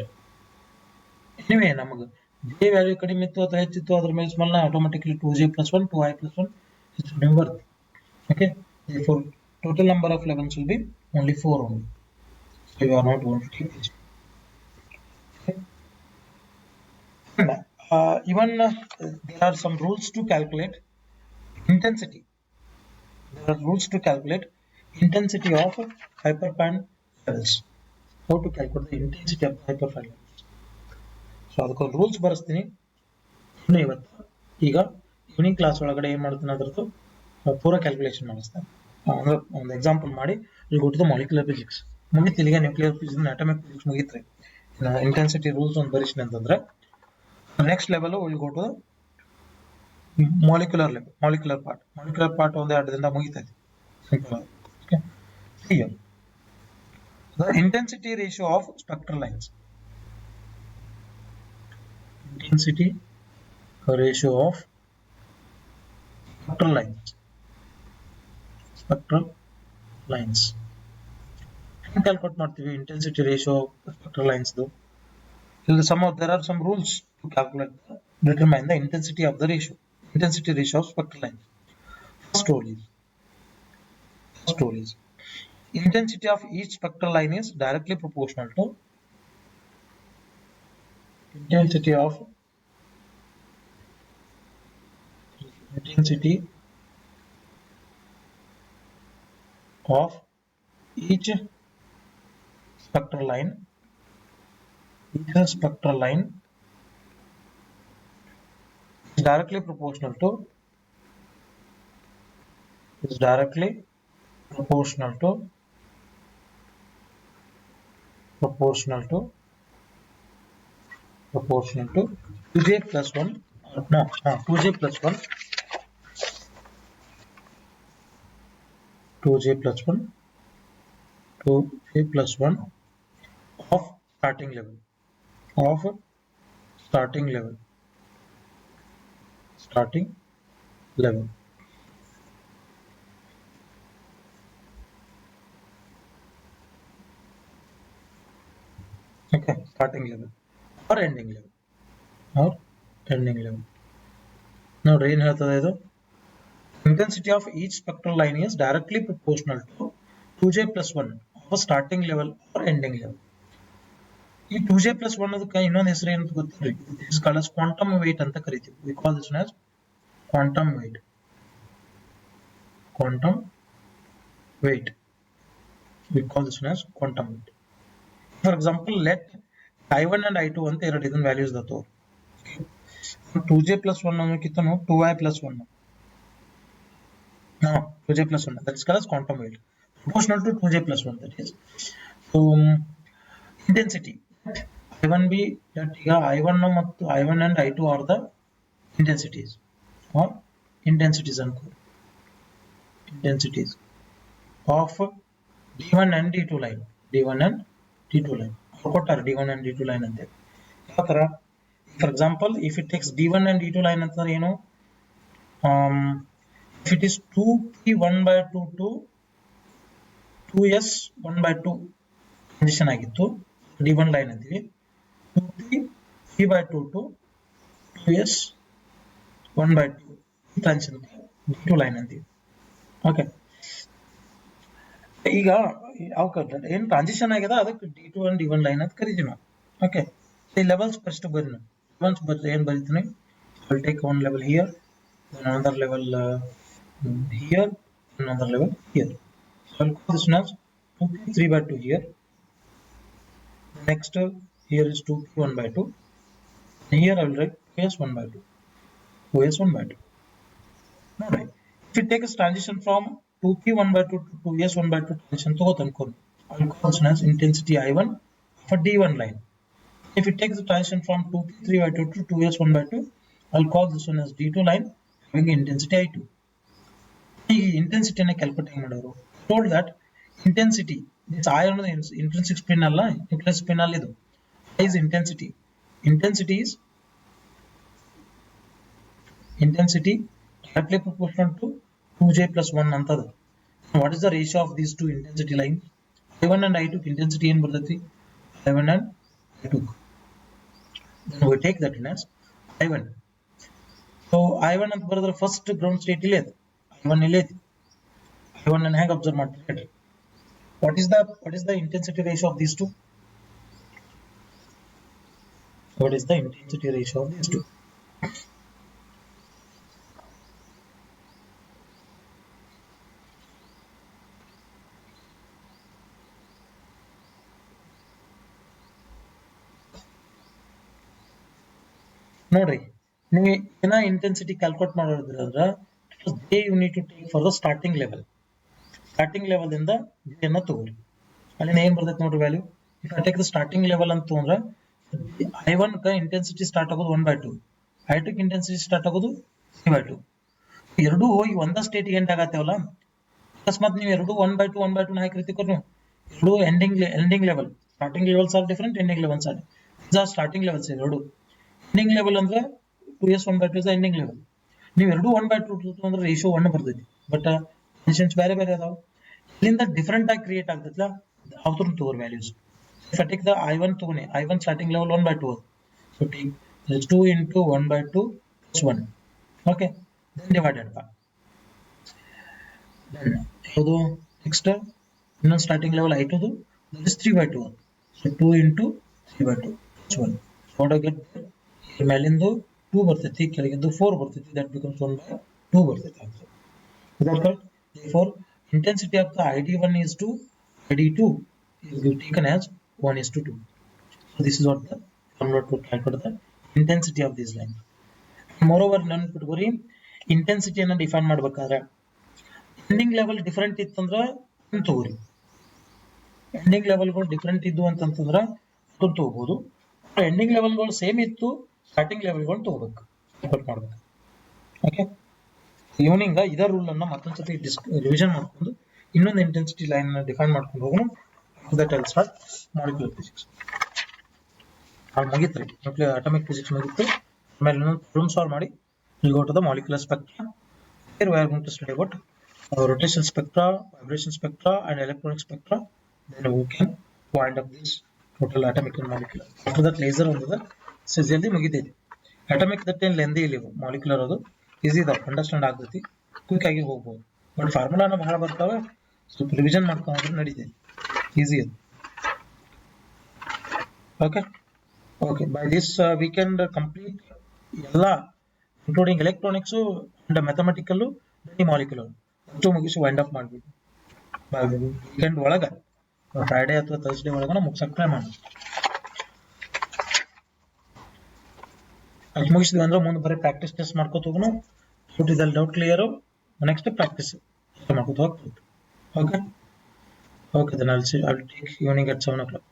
[SPEAKER 1] anyway ನಮಗೆ j ವ್ಯಾಲ್ಯೂ ಕಡಿಮೆ ಇತ್ತು ಅಥವಾ ಹೆಚ್ಚಿತ್ತು ಅದ್ರ ಮೇಲೆ small automatically 2j + 1 2i + 1 is number okay therefore total number of levels will be only 4 only so you are not going to take this okay and, even there are some rules to calculate intensity of hyperfine levels how to calculate the intensity of hyperfine levels so ಅದಕ್ಕೊಂದು rules ಬರೆಸ್ತೀನಿ ಇನ್ನು ಇವತ್ತು ಈಗ evening class ಒಳಗಡೆ ಏನು ಮಾಡ್ತೀನಿ ಅದರದ್ದು ಪೂರ calculation ಮಾಡಿಸ್ತೇನೆ ಅಂದ್ರೆ ಒಂದು ಎಕ್ಸಾಂಪಲ್ ಮಾಡಿ ಇಲ್ಲಿ go to the molecular physics ಮುಗಿತು ಇಲ್ಲಿಗೆ ನ್ಯೂಕ್ಲಿಯರ್ ಫಿಸಿಕ್ಸ್ ಅಟಾಮಿಕ್ ಫಿಸಿಕ್ಸ್ ಮುಗಿತ್ರಿ ಇಂಟೆನ್ಸಿಟಿ ರೂಲ್ಸ್ ಒಂದು ಬರೀತೀನಿ ಅಂತಂದ್ರೆ next level will go to molecular part ಒಂದು 2 ದಿನದ ಮುಗಿತೈತಿ simple okay here the intensity ratio of spectral lines ಹೆಂಗೆ ಕ್ಯಾಲ್ಕುಲೇಟ್ ಮಾಡ್ತೀವಿ ಇಂಟೆನ್ಸಿಟಿ ರೇಷಿಯೋ ಸ್ಪೆಕ್ಟ್ರಲ್ ಲೈನ್ಸ್ ಇಲ್ಲಿ there are some rules to determine the intensity ratio of spectral lines. First rule is intensity of each spectral line is directly proportional to intensity of each spectral line is directly proportional to proportional to 2j plus 1 no 2j plus 1 2j plus 1 of starting level okay starting level or ending level now ಏನು ಹೇಳ್ತದೆ ಇದು intensity of each spectral line is directly proportional to 2j plus 1 of a starting level or ending level ಈ 2j plus 1 ಅದಕ್ಕೆ ಇನ್ನೊಂದು ಹೆಸರು ಏನು ಗೊತ್ತಿಲ್ಲ this is called as quantum weight ಅಂತ ಕರೀತೀವಿ we call this as quantum weight we call this as quantum weight for example let I1 and I2 ಅಂತ ಎರಡು ಇದನ್ನ ವ್ಯಾಲ್ಯೂಸ್ ದತ್ತು 2j plus 1 ಅನ್ನೋಕ್ಕಿಂತನೂ 2i plus 1 no 2j plus 1 that is called as quantum field proportional to 2j plus 1 that is so intensity I1b that ಈಗ I1 ಮತ್ತು I1 and I2 are the intensities or intensities ಅನ್ಕೋ intensities of D1 and D2 line D1 and D2 line ಕೊಟ್ಟಾರೆ D1 and D2 line ಅಂತ ಯಾವ ತರ for example if it takes D1 and D2 line ಅಂತಂದ್ರೆ ಏನು if it is 2p 1 by 2 to 2s 1 by 2 condition ಆಗಿತ್ತು D1 line ಅಂತೀವಿ 2p 3 by 2 to 2s 1 by 2 ಈ transition D2 line ಅಂತೀವಿ okay ಈಗ ಏನು ಟ್ರಾನ್ಸಿಷನ್ ಆಗ್ಯದ ಅದಕ್ಕೆ D2 and D1 ಲೈನ್ ಅಂತ ಕರಿತೀವಿ ನಾವು ಓಕೆ ಈ ಲೆವೆಲ್ಸ್ ಫಸ್ಟ್ ಬರ್ರಿ ನಾವು ಲೆವೆಲ್ಸ್ ಬರ್ರಿ ಏನು ಬರೀತೀನಿ I will take one level here then another level here another level here so I will call this one as 2p 3 by 2 here next here is 2p 1 by 2 and here I will write 2s 1 by 2 2s 1 by 2 now right if you take a transition from 2p 1 by 2 to 2s 1 by 2 transition to I will call this one as intensity I1 for D1 line. If it takes the transition from 2p 3 by 2 to 2s 1 by 2 I will call this one as D2 line having intensity I2. The intensity na calculate ಮಾಡೋರು told that intensity this I on the intrinsic spin alla nuclear spin all idu is intensity directly proportional to 2j plus 1 antadu what is the ratio of these two intensity lines I1 and I2 intensity ಏನು ಬರ್ತೈತಿ I1 and I2 then we take that in as I1 so I1 ಅಂತ ಬರೆದ್ರೆ first ground state ಇಲ್ಲೇ ಇದೆ I1 ಇಲ್ಲೇ ಇದೆ I1 ಅನ್ನು ಹೇಗೆ ಅಬ್ಸರ್ವ್ ಮಾಡ್ತೀರಿ what is the intensity ratio of these two what is the intensity ratio of these two ನೋಡ್ರಿ ನೀವು ಏನ ಇಂಟೆನ್ಸಿಟಿ ಕ್ಯಾಲ್ಕುಲೇಟ್ ಮಾಡೋದ್ರ ಅಂದ್ರೆ j you need to take for the starting level ಇಂದ j ಅನ್ನ ತಗೊಳ್ಳಿ ಅಲ್ಲಿ ಏನ್ ಬರ್ತೈತೆ ನೋಡ್ರಿ value if I take the starting level ಅಂತ ಅಂದ್ರೆ I1 ಕ ಇಂಟೆನ್ಸಿಟಿ ಸ್ಟಾರ್ಟ್ ಆಗೋದು 1 by 2 I2 ಕ ಇಂಟೆನ್ಸಿಟಿ ಸ್ಟಾರ್ಟ್ ಆಗೋದು 3 by 2 ಎರಡು ಹೋಗಿ ಒಂದ ಸ್ಟೇಟ್ ಗೆ ಎಂಡ್ ಆಗತ್ತೇವಲ್ಲ ಅಕಸ್ಮಾತ್ ನೀವು ಎರಡು 1 by 2 ನ ಹಾಕಿರ್ತೀವಿ ನೀವು ಎರಡು ending level starting levels are different ending levels R these are starting levels ಎರಡು ಎಂಡಿಂಗ್ ಲೆವೆಲ್ ಅಂದ್ರೆ 2s 1 by 2 is the ending level ನೀವು ಎರಡು 1 by 2 ಅಂದ್ರೆ ರೇಷಿಯೋ 1 ಬರ್ತೈತಿ ಬಟ್ ಕಂಡೀಷನ್ಸ್ ಬೇರೆ ಬೇರೆ ಅದಾವ ಇಲ್ಲಿಂದ ಡಿಫರೆಂಟ್ ಆಗಿ ಕ್ರಿಯೇಟ್ ಆಗ್ತೈತಲ್ಲ ಅವತರನ ತಗೋರ್ values if I take the I1 ತಗೋನಿ I1 starting level 1 by 2 so take this 2 into 1 by 2 plus 1 okay then divided by then ಯಾವುದು next ಇನ್ನೊಂದು starting level I2 that is 3 by 2 so 2 into 3 by 2 plus 1 so what I get ಮೇಲಿಂದು 2 ಬರ್ತೈತಿ ಕೆಳಗಿಂದು 4 ಬರ್ತೈತಿ that becomes 1 by 2 ಬರ್ತೈತಿ answer is that correct therefore intensity of the ID1 is to ID2 is taken as 1 is to 2 so this is what the formula to calculate the intensity of this line moreover ನೆನಪಿಟ್ಕೋರಿ intensity ಅನ್ನು define ಮಾಡಬೇಕಾದ್ರೆ ending level different ಇತ್ತಂದ್ರೆ ಅಂತ ತಗೋರಿ ending ಲೆವೆಲ್ಗಳು different ಇದ್ದು ಅಂತಂದ್ರೆ ಅದನ್ನು ತಗೋಬಹುದು ending ಲೆವೆಲ್ಗಳು same ಇತ್ತು ಸ್ಟಾರ್ಟಿಂಗ್ ಲೆವೆಲ್ಗಳು ತಗೋಬೇಕು ಸಪೋರ್ಟ್ ಮಾಡಬೇಕು ಓಕೆ ಈವ್ನಿಂಗ್ ಇದರ ರೂಲ್ ಅನ್ನು ಮತ್ತೊಂದ್ಸತಿ ರಿವಿಷನ್ ಮಾಡ್ಕೊಂಡು ಇನ್ನೊಂದು ಇಂಟೆನ್ಸಿಟಿ ಲೈನ್ ಅನ್ನು ಡಿಫೈನ್ ಮಾಡ್ಕೊಂಡು ಹೋಗೋಣ that I'll start molecular physics ಮುಗಿತ್ರಿ ನ್ಯೂಕ್ಲಿಯರ್ ಅಟಾಮಿಕ್ ಫಿಸಿಕ್ಸ್ ಮುಗಿತ್ತು ಆಮೇಲೆ ಇನ್ನೊಂದು ಪ್ರಾಬ್ಲಮ್ ಸಾಲ್ವ್ ಮಾಡಿ we'll go to the molecular spectra here we are going to study about rotational spectra vibration spectra and electronic spectra then we can wind up this total atomic and molecular after that laser ondada so jaldi mugitೈತಿ atomic that ಏನು lengthy ಇಲ್ಲ molecular ಅದು easy ಇದೆ understand ಆಗ್ತೈತಿ quick ಆಗಿ ಹೋಗಬಹುದು but ಫಾರ್ಮುಲಾನ ಬಹಳ ಬರ್ತಾವೆ ಸ್ವಲ್ಪ ರಿವಿಷನ್ ಮಾಡ್ಕೊಂಡ್ರೆ ನಡೀತೈತಿ ಈಸಿ ಇದೆ okay by this we can complete ಎಲ್ಲ including electronics and mathematical and molecular ಅಷ್ಟು ಮುಗಿಸಿ ವೈಂಡ್ ಅಪ್ ಮಾಡಬೇಕು by weekend ಒಳಗೆ ಫ್ರೈಡೇ ಅಥವಾ ಥರ್ಸ್ಡೇ ಒಳಗನ ಮುಗ್ಸಕ್ಕೆ ಟ್ರೈ ಮಾಡೋಣ. ಅದು ಮುಗಿಸಿದ್ವಿ ಅಂದ್ರೆ ಮುಂದೆ ಬರೀ ಪ್ರಾಕ್ಟೀಸ್ ಟೆಸ್ಟ್ ಮಾಡ್ಕೋತ ಹೋಗೋಣ. ಡೌಟ್ ಕ್ಲಿಯರ್, ನೆಕ್ಸ್ಟ್ ಪ್ರಾಕ್ಟೀಸ್ ಮಾಡ್ಕೋತ ಹೋಗ್ಬೋದು. Okay, then I'll take evening at 7 o'clock.